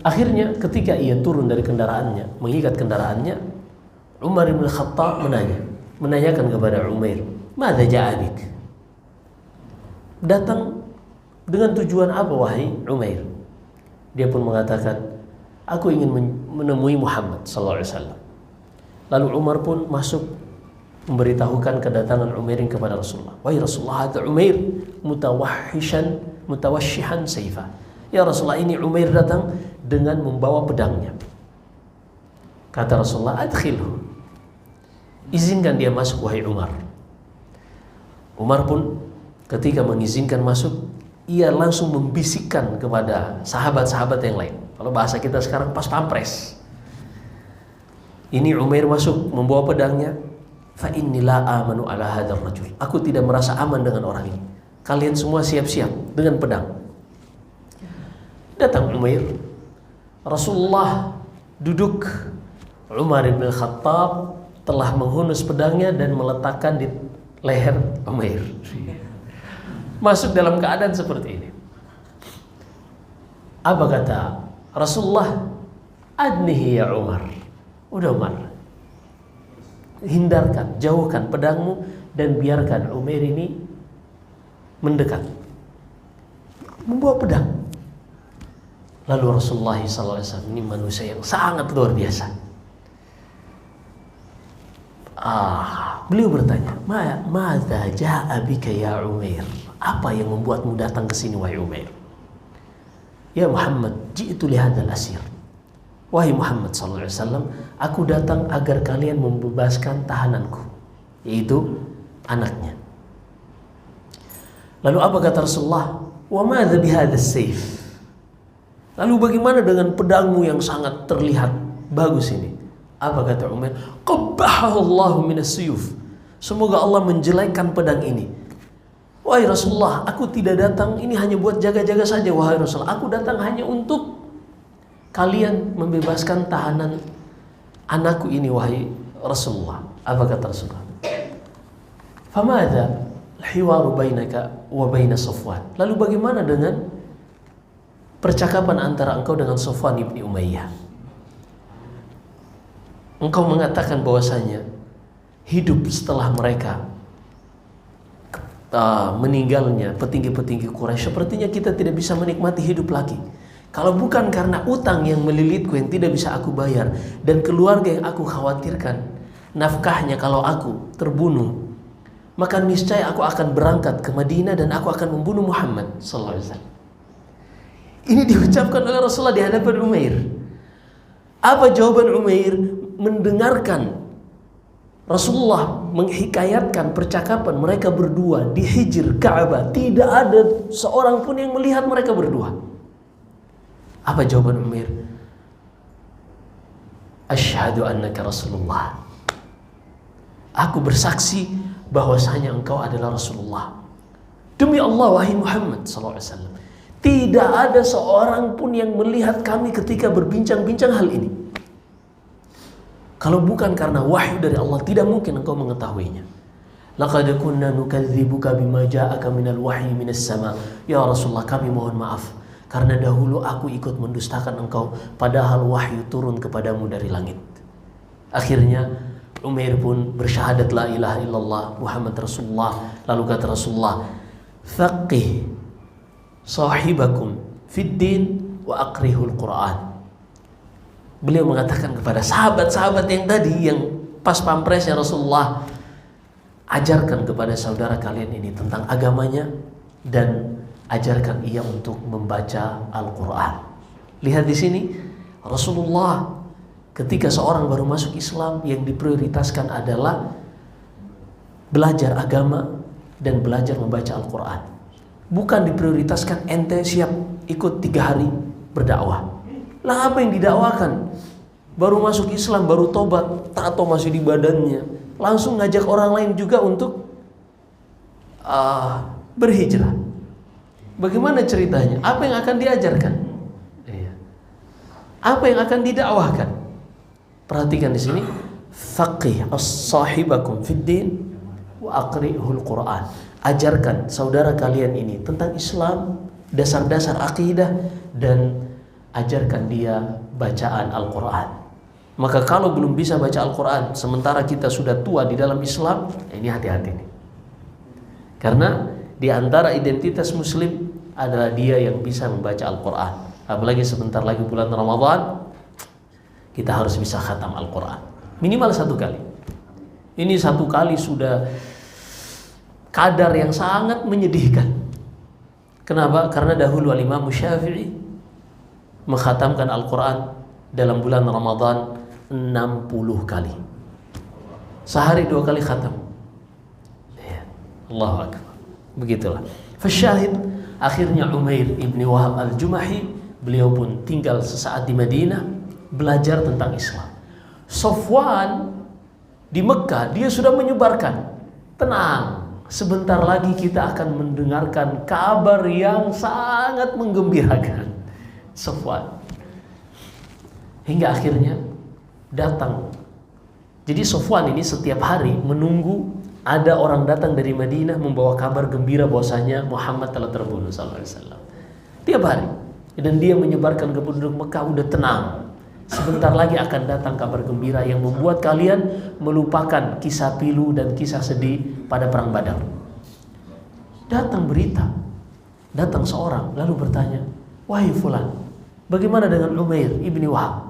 Akhirnya ketika ia turun dari kendaraannya, mengikat kendaraannya, Umar bin Khattab menanyakan kepada Umair, "Madza ja'abik?" Datang dengan tujuan apa wahai Umair? Dia pun mengatakan, "Aku ingin menemui Muhammad sallallahu alaihi wasallam." Lalu Umar pun masuk memberitahukan kedatangan Umair kepada Rasulullah. "Wahai Rasulullah, ada Umair mutawashshihan sayfa." Ya Rasulullah, ini Umair datang dengan membawa pedangnya. Kata Rasulullah, "Adkhilhu." Izinkan dia masuk wahai Umar. Umar pun ketika mengizinkan masuk, ia langsung membisikkan kepada sahabat-sahabat yang lain. Kalau bahasa kita sekarang pas pampres. Ini Umair masuk membawa pedangnya. "Fa inni la amanu ala hadzal rajul." Aku tidak merasa aman dengan orang ini. Kalian semua siap-siap dengan pedang. Datang Umair. Rasulullah duduk. Umar bin Khattab telah menghunus pedangnya dan meletakkan di leher Umair. Masuk dalam keadaan seperti ini. Apa kata Rasulullah? "Adnihi ya Umar." Udah Umar, hindarkan, jauhkan pedangmu dan biarkan Umair ini mendekat, membawa pedang. Lalu Rasulullah SAW ini manusia yang sangat luar biasa. Beliau bertanya, "Madza ja'a bika ya Umair?" Apa yang membuatmu datang ke sini wahai Umair? "Ya Muhammad, ji'tu li hadzal asir." Wahai Muhammad SAW, aku datang agar kalian membebaskan tahananku, yaitu anaknya. Lalu apa kata Rasulullah? "Wa madza bihadzal sayf?" Lalu bagaimana dengan pedangmu yang sangat terlihat bagus ini? Apa kata Umair? "Qabbahahullahu minas suyuf." Semoga Allah menjelekkan pedang ini. Wahai Rasulullah, aku tidak datang ini hanya buat jaga-jaga saja wahai Rasulullah. Aku datang hanya untuk kalian membebaskan tahanan anakku ini wahai Rasulullah. Apa kata Rasulullah? "Famadza al-hiwaru bainaka wa baina Safwan?" Lalu bagaimana dengan percakapan antara engkau dengan Safwan ibni Umayyah? Engkau mengatakan bahwasanya hidup setelah mereka meninggalnya petinggi-petinggi Quraisy, sepertinya kita tidak bisa menikmati hidup lagi. Kalau bukan karena utang yang melilitku yang tidak bisa aku bayar, dan keluarga yang aku khawatirkan nafkahnya kalau aku terbunuh, maka niscaya aku akan berangkat ke Madinah dan aku akan membunuh Muhammad sallallahu alaihi wasallam. Ini diucapkan oleh Rasulullah di hadapan Umair. Apa jawaban Umair? Mendengarkan Rasulullah menghikayatkan percakapan mereka berdua di Hijr Ka'bah. Tidak ada seorang pun yang melihat mereka berdua. Apa jawaban Umair? "Asyhadu annaka Rasulullah." Aku bersaksi bahwasanya engkau adalah Rasulullah. Demi Allah wahai Muhammad SAW, tidak ada seorang pun yang melihat kami ketika berbincang-bincang hal ini. Kalau bukan karena wahyu dari Allah, tidak mungkin engkau mengetahuinya. Laqad kunna nukadzibuka bima ja'aka minal wahyi minas sama. Ya Rasulullah, kami mohon maaf karena dahulu aku ikut mendustakan engkau, padahal wahyu turun kepadamu dari langit. Akhirnya Umair pun bersyahadat la ilaha illallah Muhammad Rasulullah. Lalu kata Rasulullah, "Faqih sahibakum fid din wa aqrihul Qur'an. Beliau mengatakan kepada sahabat-sahabat yang tadi, yang pas pampresnya Rasulullah, ajarkan kepada saudara kalian ini tentang agamanya dan ajarkan ia untuk membaca Al-Quran. Lihat di sini, Rasulullah ketika seorang baru masuk Islam, yang diprioritaskan adalah belajar agama dan belajar membaca Al-Quran. Bukan diprioritaskan ente siap ikut 3 hari berdakwah. Lah apa yang didakwakan? Baru masuk Islam, baru tobat, tato masih di badannya, langsung ngajak orang lain juga untuk berhijrah. Bagaimana ceritanya? Apa yang akan diajarkan? Apa yang akan didakwahkan? Perhatikan di sini, faqih as-sahibakum fid din wa aqrihul Qur'an. Ajarkan saudara kalian ini tentang Islam, dasar-dasar akidah, dan ajarkan dia bacaan Al-Quran. Maka kalau belum bisa baca Al-Quran sementara kita sudah tua di dalam Islam, ini hati-hati nih. Karena di antara identitas Muslim adalah dia yang bisa membaca Al-Quran. Apalagi sebentar lagi bulan Ramadan, kita harus bisa khatam Al-Quran minimal 1 kali. Ini 1 kali sudah kadar yang sangat menyedihkan. Kenapa? Karena dahulu Imam Syafi'i menghatamkan Al-Quran dalam bulan Ramadan 60 kali. Sehari 2 kali khatam. Ya, Allahu Akbar. Begitulah. Fasyahid, akhirnya Umair ibni Wahab al-Jumahi, beliau pun tinggal sesaat di Madinah, belajar tentang Islam. Sofwan di Mekah, dia sudah menyebarkan, tenang, sebentar lagi kita akan mendengarkan kabar yang sangat menggembirakan. Sofwan hingga akhirnya datang. Jadi Sofwan ini setiap hari menunggu ada orang datang dari Madinah membawa kabar gembira bahwasanya Muhammad telah terbunuh sallallahu alaihi wasallam. Tiap hari. Dan dia menyebarkan ke penduduk Mekah, udah tenang, sebentar lagi akan datang kabar gembira yang membuat kalian melupakan kisah pilu dan kisah sedih pada perang Badar. Datang berita, datang seorang lalu bertanya, wahai fulan, bagaimana dengan Umair ibni Wahab?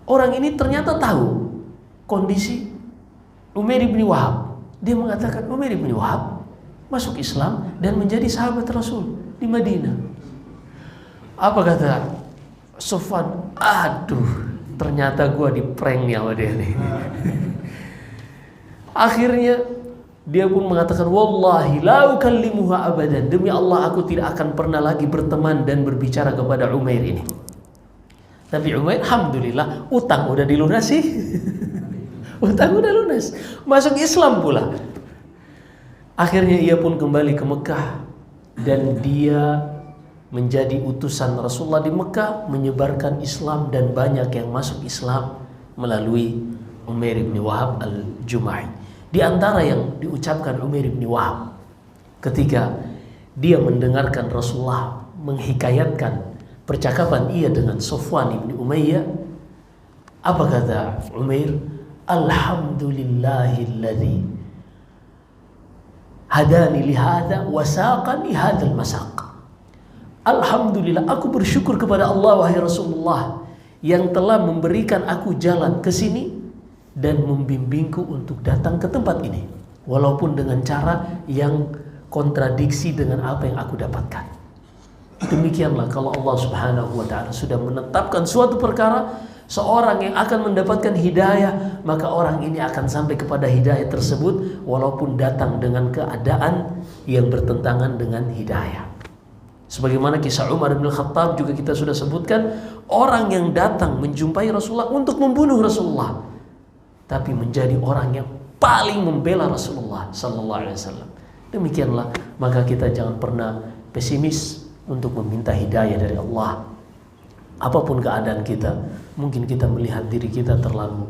Orang ini ternyata tahu kondisi Umair ibni Wahab. Dia mengatakan Umair ibni Wahab masuk Islam dan menjadi sahabat Rasul di Madinah. Apa kata Sofwan? Aduh, ternyata gua di prank nih sama dia nih. Akhirnya dia pun mengatakan, wallahi la ukallimuha abadan, demi Allah aku tidak akan pernah lagi berteman dan berbicara kepada Umair ini. Tapi Umair, alhamdulillah, utang udah dilunasi. Utang udah lunas, masuk Islam pula. Akhirnya ia pun kembali ke Mekah dan dia menjadi utusan Rasulullah di Mekah, menyebarkan Islam, dan banyak yang masuk Islam melalui Umair ibn Wahab al-Jumahi. Di antara yang diucapkan Umair ibn Wahab ketika dia mendengarkan Rasulullah menghikayatkan percakapan ia dengan Sofwan ibn Umayyah, apa kata Umair? Alhamdulillahilladzi hadani lihada wasaqani hadzal masaq. Alhamdulillah, aku bersyukur kepada Allah wahai Rasulullah yang telah memberikan aku jalan ke sini dan membimbingku untuk datang ke tempat ini, walaupun dengan cara yang kontradiksi dengan apa yang aku dapatkan. Demikianlah kalau Allah Subhanahu wa ta'ala sudah menetapkan suatu perkara, seorang yang akan mendapatkan hidayah, maka orang ini akan sampai kepada hidayah tersebut walaupun datang dengan keadaan yang bertentangan dengan hidayah. Sebagaimana kisah Umar bin Khattab juga kita sudah sebutkan, orang yang datang menjumpai Rasulullah untuk membunuh Rasulullah, tapi menjadi orang yang paling membela Rasulullah sallallahu alaihi wasallam. Demikianlah, maka kita jangan pernah pesimis untuk meminta hidayah dari Allah. Apapun keadaan kita, mungkin kita melihat diri kita terlalu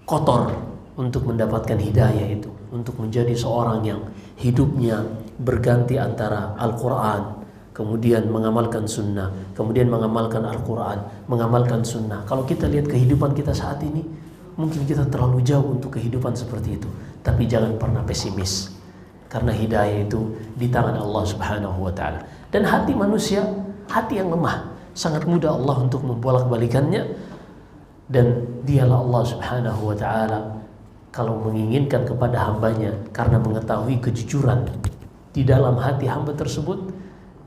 kotor untuk mendapatkan hidayah itu, untuk menjadi seorang yang hidupnya berganti antara Al-Quran, kemudian mengamalkan sunnah, kemudian mengamalkan Al-Quran, mengamalkan sunnah. Kalau kita lihat kehidupan kita saat ini, mungkin kita terlalu jauh untuk kehidupan seperti itu. Tapi jangan pernah pesimis, karena hidayah itu di tangan Allah Subhanahu wa ta'ala. Dan hati manusia, hati yang lemah, sangat mudah Allah untuk membolak-balikannya. Dan dialah Allah subhanahu wa ta'ala kalau menginginkan kepada hambanya, karena mengetahui kejujuran di dalam hati hamba tersebut,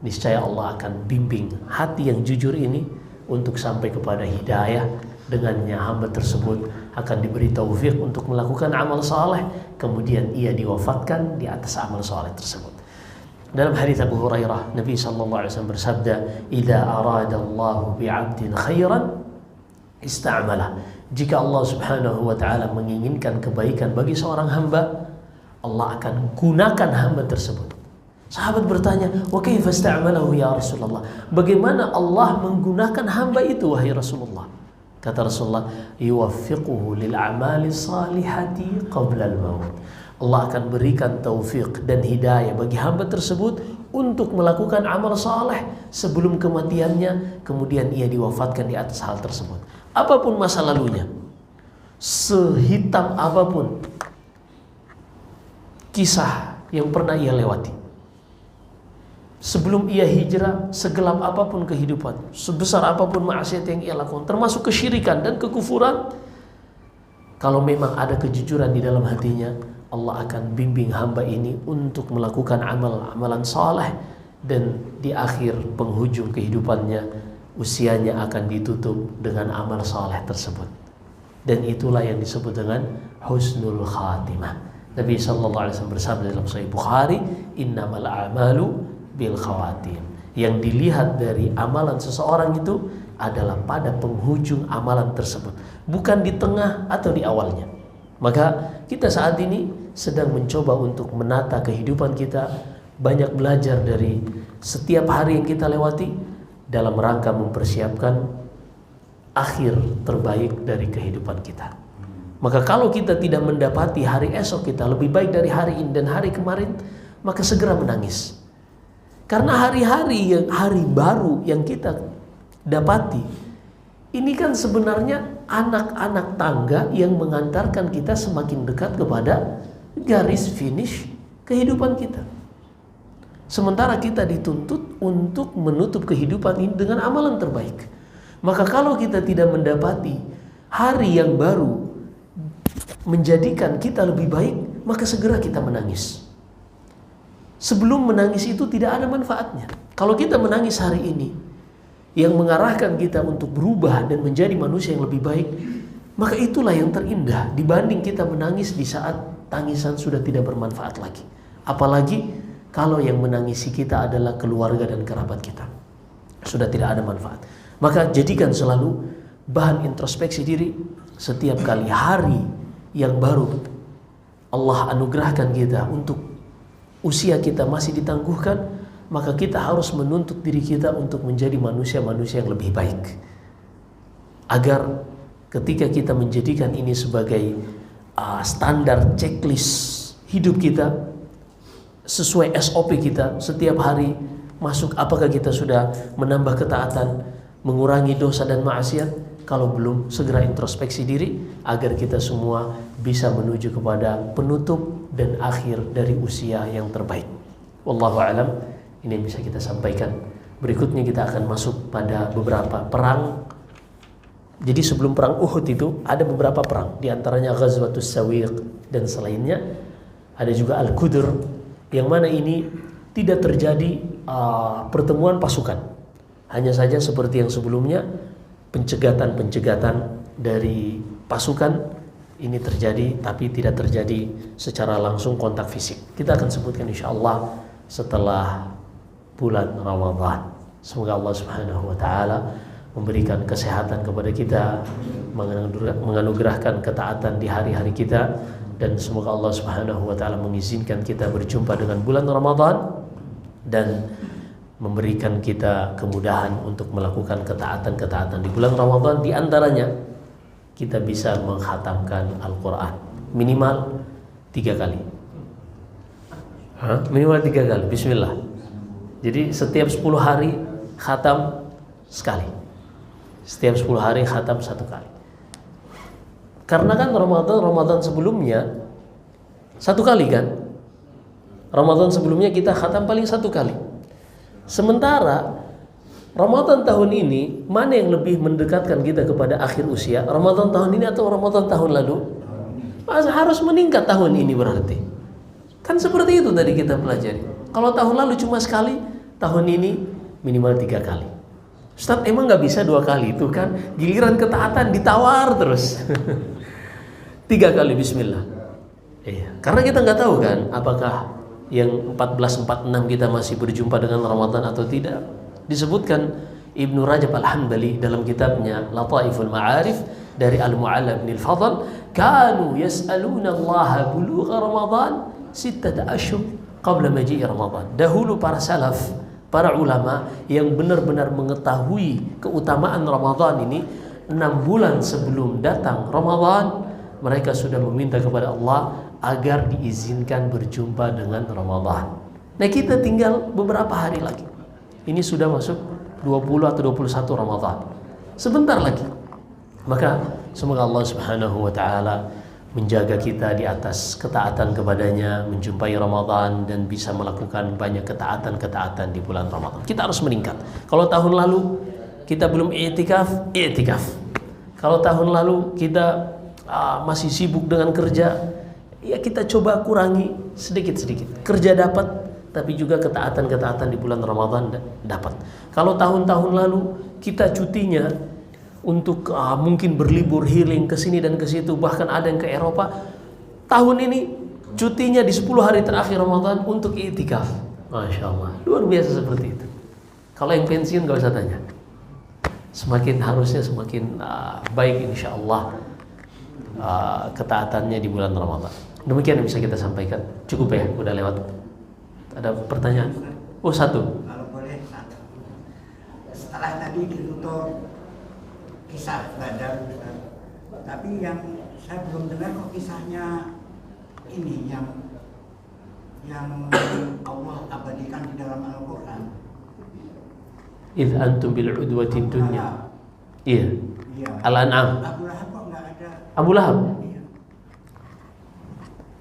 niscaya Allah akan bimbing hati yang jujur ini untuk sampai kepada hidayah. Dengannya hamba tersebut akan diberi taufik untuk melakukan amal saleh, kemudian ia diwafatkan di atas amal saleh tersebut. Dalam hadits Abu Hurairah, Nabi sallallahu alaihi wasallam bersabda, "Idza arada Allahu bi'abdin khairan ista'malah." Jika Allah subhanahu wa ta'ala menginginkan kebaikan bagi seorang hamba, Allah akan gunakan hamba tersebut. Sahabat bertanya, "Wa kaifa ista'malahu ya Rasulullah?" Bagaimana Allah menggunakan hamba itu wahai Rasulullah? Kata Rasulullah, "Yuwaffiquhu lil a'mali salihati qabla al-maut." Allah akan berikan taufik dan hidayah bagi hamba tersebut untuk melakukan amal saleh sebelum kematiannya, kemudian ia diwafatkan di atas hal tersebut. Apapun masa lalunya, sehitam apapun kisah yang pernah ia lewati, sebelum ia hijrah, segelap apapun kehidupan, sebesar apapun maksiat yang ia lakukan, termasuk kesyirikan dan kekufuran, kalau memang ada kejujuran di dalam hatinya, Allah akan bimbing hamba ini untuk melakukan amalan saleh, dan di akhir penghujung kehidupannya, usianya akan ditutup dengan amal saleh tersebut. Dan itulah yang disebut dengan husnul khatimah. Nabi sallallahu alaihi wasallam bersabda dalam Sahih Bukhari, "Innamal a'malu bil khawatim." Yang dilihat dari amalan seseorang itu adalah pada penghujung amalan tersebut, bukan di tengah atau di awalnya. Maka kita saat ini sedang mencoba untuk menata kehidupan kita, banyak belajar dari setiap hari yang kita lewati dalam rangka mempersiapkan akhir terbaik dari kehidupan kita. Maka kalau kita tidak mendapati hari esok kita lebih baik dari hari ini dan hari kemarin, maka segera menangis. Karena hari baru yang kita dapati, ini kan sebenarnya anak-anak tangga yang mengantarkan kita semakin dekat kepada garis finish kehidupan kita. Sementara kita dituntut untuk menutup kehidupan ini dengan amalan terbaik. Maka kalau kita tidak mendapati hari yang baru menjadikan kita lebih baik, maka segera kita menangis. Sebelum menangis itu tidak ada manfaatnya. Kalau kita menangis hari ini yang mengarahkan kita untuk berubah dan menjadi manusia yang lebih baik, maka itulah yang terindah dibanding kita menangis di saat tangisan sudah tidak bermanfaat lagi. Apalagi kalau yang menangisi kita adalah keluarga dan kerabat kita, sudah tidak ada manfaat. Maka jadikan selalu bahan introspeksi diri setiap kali hari yang baru Allah anugerahkan kita untuk usia kita masih ditangguhkan, maka kita harus menuntut diri kita untuk menjadi manusia-manusia yang lebih baik. Agar ketika kita menjadikan ini sebagai standar checklist hidup kita, sesuai SOP kita setiap hari masuk, apakah kita sudah menambah ketaatan, mengurangi dosa dan maksiat. Kalau belum, segera introspeksi diri agar kita semua bisa menuju kepada penutup dan akhir dari usia yang terbaik. Wallahu a'lam. Ini yang bisa kita sampaikan. Berikutnya kita akan masuk pada beberapa perang. Jadi sebelum perang Uhud itu ada beberapa perang, di antaranya Ghazwatus Sawiq dan selainnya. Ada juga Al-Qudr, yang mana ini tidak terjadi pertemuan pasukan. Hanya saja seperti yang sebelumnya, pencegatan dari pasukan ini terjadi, tapi tidak terjadi secara langsung kontak fisik. Kita akan sebutkan insyaallah setelah bulan Ramadan. Semoga Allah Subhanahu wa taala memberikan kesehatan kepada kita, menganugerahkan ketaatan di hari-hari kita, dan semoga Allah Subhanahu wa taala mengizinkan kita berjumpa dengan bulan Ramadan dan memberikan kita kemudahan untuk melakukan ketaatan-ketaatan di bulan Ramadan. Di antaranya kita bisa menghatamkan Al-Quran minimal 3 kali. Minimal 3 kali. Bismillah. Jadi setiap 10 hari khatam sekali. Setiap 10 hari khatam 1 kali. Karena kan Ramadan sebelumnya 1 kali kan. Ramadan sebelumnya kita khatam paling 1 kali. Sementara Ramadan tahun ini mana yang lebih mendekatkan kita kepada akhir usia? Ramadan tahun ini atau Ramadan tahun lalu? Harus meningkat tahun ini berarti. Kan seperti itu tadi kita pelajari. Kalau tahun lalu cuma sekali, tahun ini minimal 3 kali. Ustaz, emang nggak bisa 2 kali? Itu kan giliran ketaatan ditawar terus. 3 kali bismillah. Iya, karena kita nggak tahu kan apakah yang 1446 kita masih berjumpa dengan Ramadan atau tidak. Disebutkan Ibnu Rajab Al-Hanbali dalam kitabnya Lataiful Ma'arif dari Al-Mu'alla bin Al-Fadl, kanu yas'aluna Allah bulugha Ramadan 6 ashhur qabla maji'i Ramadan. Dahulu para salaf, para ulama yang benar-benar mengetahui keutamaan Ramadan ini 6 bulan sebelum datang Ramadan, mereka sudah meminta kepada Allah agar diizinkan berjumpa dengan Ramadan. Nah, kita tinggal beberapa hari lagi. Ini sudah masuk 20 atau 21 Ramadan. Sebentar lagi. Maka semoga Allah Subhanahu wa taala menjaga kita di atas ketaatan kepadanya, menjumpai Ramadan dan bisa melakukan banyak ketaatan-ketaatan di bulan Ramadan. Kita harus meningkat. Kalau tahun lalu kita belum i'tikaf, i'tikaf. Kalau tahun lalu kita masih sibuk dengan kerja, ya kita coba kurangi sedikit-sedikit. Kerja dapat, tapi juga ketaatan-ketaatan di bulan Ramadan dapat. Kalau tahun-tahun lalu kita cutinya untuk mungkin berlibur healing ke sini dan ke situ, bahkan ada yang ke Eropa. Tahun ini cutinya di 10 hari terakhir Ramadan untuk i'tikaf. Masya Allah, luar biasa seperti itu. Kalau yang pensiun gak usah tanya. Harusnya semakin baik insya Allah ketaatannya di bulan Ramadan. Demikian yang bisa kita sampaikan. Cukup ya, udah lewat. Ada pertanyaan? Oh, 1. Kalau boleh 1. Setelah tadi ditutup kisah Badar, tapi yang saya belum dengar kok kisahnya ini yang Allah abadikan di dalam Al-Quran. Idh antum bil udwati dunya. Iya. Al-An'am. Abu Lahab kok nggak ada? Abu Lahab. Iya.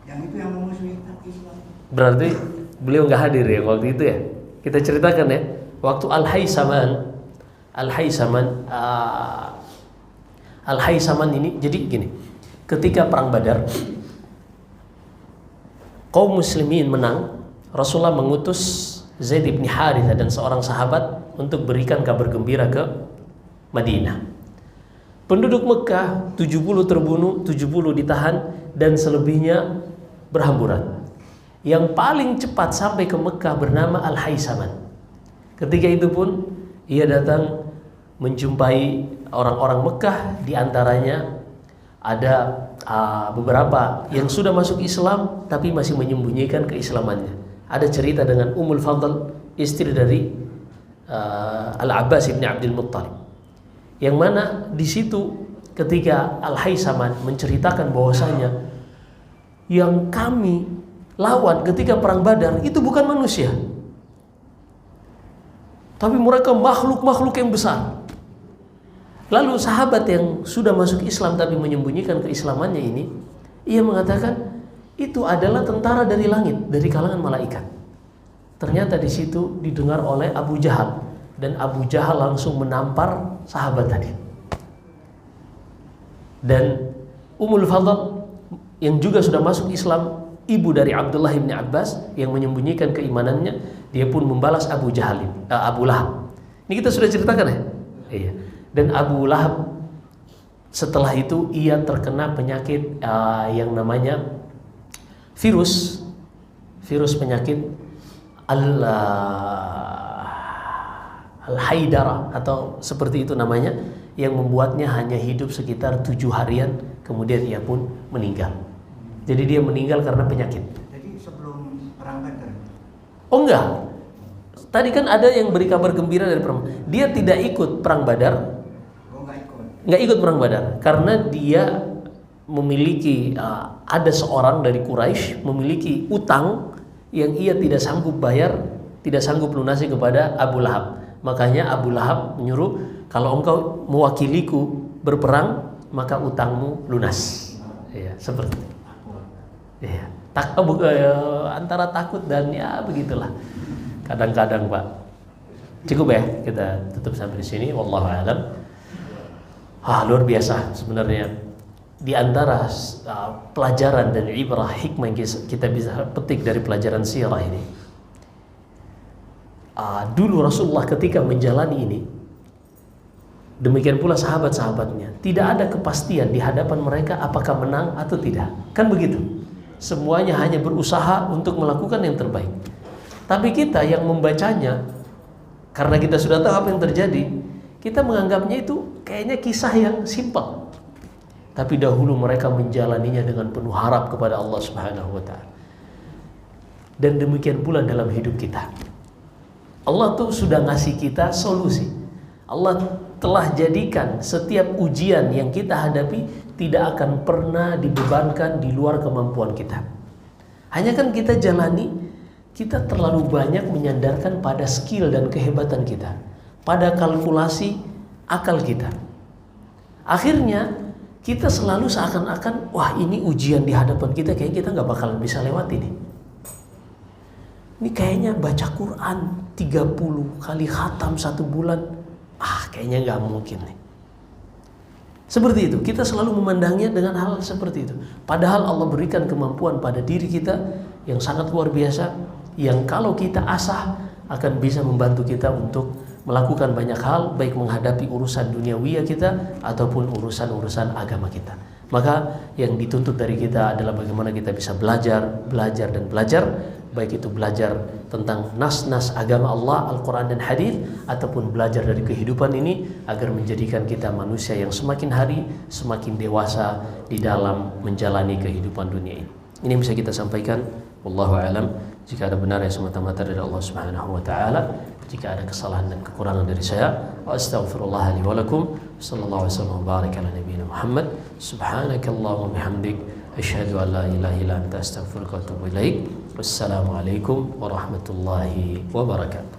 Yang itu yang memusuhi Islam. Berarti beliau nggak hadir ya waktu itu ya. Kita ceritakan ya. Waktu Al-Haysaman ini jadi gini. Ketika perang Badar, kaum muslimin menang. Rasulullah mengutus Zaid bin Harithah dan seorang sahabat untuk berikan kabar gembira ke Madinah. Penduduk Mekah 70 terbunuh, 70 ditahan dan selebihnya berhamburan. Yang paling cepat sampai ke Mekah bernama Al-Haysaman. Ketika itu pun ia datang menjumpai orang-orang Mekah, di antaranya ada beberapa yang sudah masuk Islam tapi masih menyembunyikan keislamannya. Ada cerita dengan Ummul Fadl, istri dari Al-Abbas bin Abdul Muttalib. Yang mana di situ ketika Al-Haysaman menceritakan bahwasanya yang kami lawan ketika perang Badar itu bukan manusia, tapi mereka makhluk-makhluk yang besar. Lalu sahabat yang sudah masuk Islam tapi menyembunyikan keislamannya ini, ia mengatakan itu adalah tentara dari langit, dari kalangan malaikat. Ternyata di situ didengar oleh Abu Jahal, dan Abu Jahal langsung menampar sahabat tadi. Dan Ummul Fadl yang juga sudah masuk Islam, ibu dari Abdullah bin Abbas yang menyembunyikan keimanannya, dia pun membalas Abu Lahab. Ini kita sudah ceritakan ya? Iya. Dan Abu Lahab setelah itu ia terkena penyakit yang namanya virus penyakit Al-Haidara atau seperti itu namanya, yang membuatnya hanya hidup sekitar 7 harian, kemudian ia pun meninggal. Jadi dia meninggal karena penyakit. Jadi sebelum perang Badar? Oh enggak. Tadi kan ada yang beri kabar gembira dari perang. Dia tidak ikut perang Badar. Oh, nggak ikut perang Badar karena dia memiliki ada seorang dari Quraisy memiliki utang yang ia tidak sanggup bayar, tidak sanggup lunasi kepada Abu Lahab. Makanya Abu Lahab menyuruh, kalau engkau mewakiliku berperang, maka utangmu lunas. Ya, seperti itu. Ya, antara takut dan ya begitulah. Kadang-kadang Pak, Cukup ya, kita tutup sampai di sini. Wallahu a'lam. Luar biasa sebenarnya. Di antara pelajaran dan ibrah hikmah yang kita bisa petik dari pelajaran sirah ini. Dulu Rasulullah ketika menjalani ini, demikian pula sahabat-sahabatnya, tidak ada kepastian di hadapan mereka apakah menang atau tidak. Kan begitu. Semuanya hanya berusaha untuk melakukan yang terbaik. Tapi kita yang membacanya, karena kita sudah tahu apa yang terjadi, kita menganggapnya itu kayaknya kisah yang simpel. Tapi dahulu mereka menjalaninya dengan penuh harap kepada Allah Subhanahu wa ta'ala. Dan demikian pula dalam hidup kita. Allah tuh sudah ngasih kita solusi. Allah telah jadikan setiap ujian yang kita hadapi tidak akan pernah dibebankan di luar kemampuan kita. Hanya kan kita jalani, kita terlalu banyak menyandarkan pada skill dan kehebatan kita, pada kalkulasi akal kita. Akhirnya kita selalu seakan-akan, wah ini ujian di hadapan kita, kayaknya kita gak bakalan bisa lewati nih. Ini kayaknya baca Quran 30 kali khatam 1 bulan, kayaknya gak mungkin nih. Seperti itu, kita selalu memandangnya dengan hal seperti itu. Padahal Allah berikan kemampuan pada diri kita yang sangat luar biasa, yang kalau kita asah akan bisa membantu kita untuk melakukan banyak hal, baik menghadapi urusan duniawiyah kita ataupun urusan-urusan agama kita. Maka yang dituntut dari kita adalah bagaimana kita bisa belajar, baik itu belajar tentang nas-nas agama Allah, Al-Quran dan Hadis, ataupun belajar dari kehidupan ini agar menjadikan kita manusia yang semakin hari semakin dewasa di dalam menjalani kehidupan dunia ini. Ini yang bisa kita sampaikan. Wallahu a'lam. Jika ada benar yang semata-mata dari Allah Subhanahu wa ta'ala, jika ada kesalahan dan kekurangan dari saya, wa astaghfirullah li wa lakum. Sallallahu alaihi wasallam wa baraka ala nabiyyina Muhammad. Subhanakallahumma bihamdik, asyhadu an la ilaha illa anta, astaghfiruka wa atubu ilaik. Wassalamualaikum warahmatullahi wabarakatuh.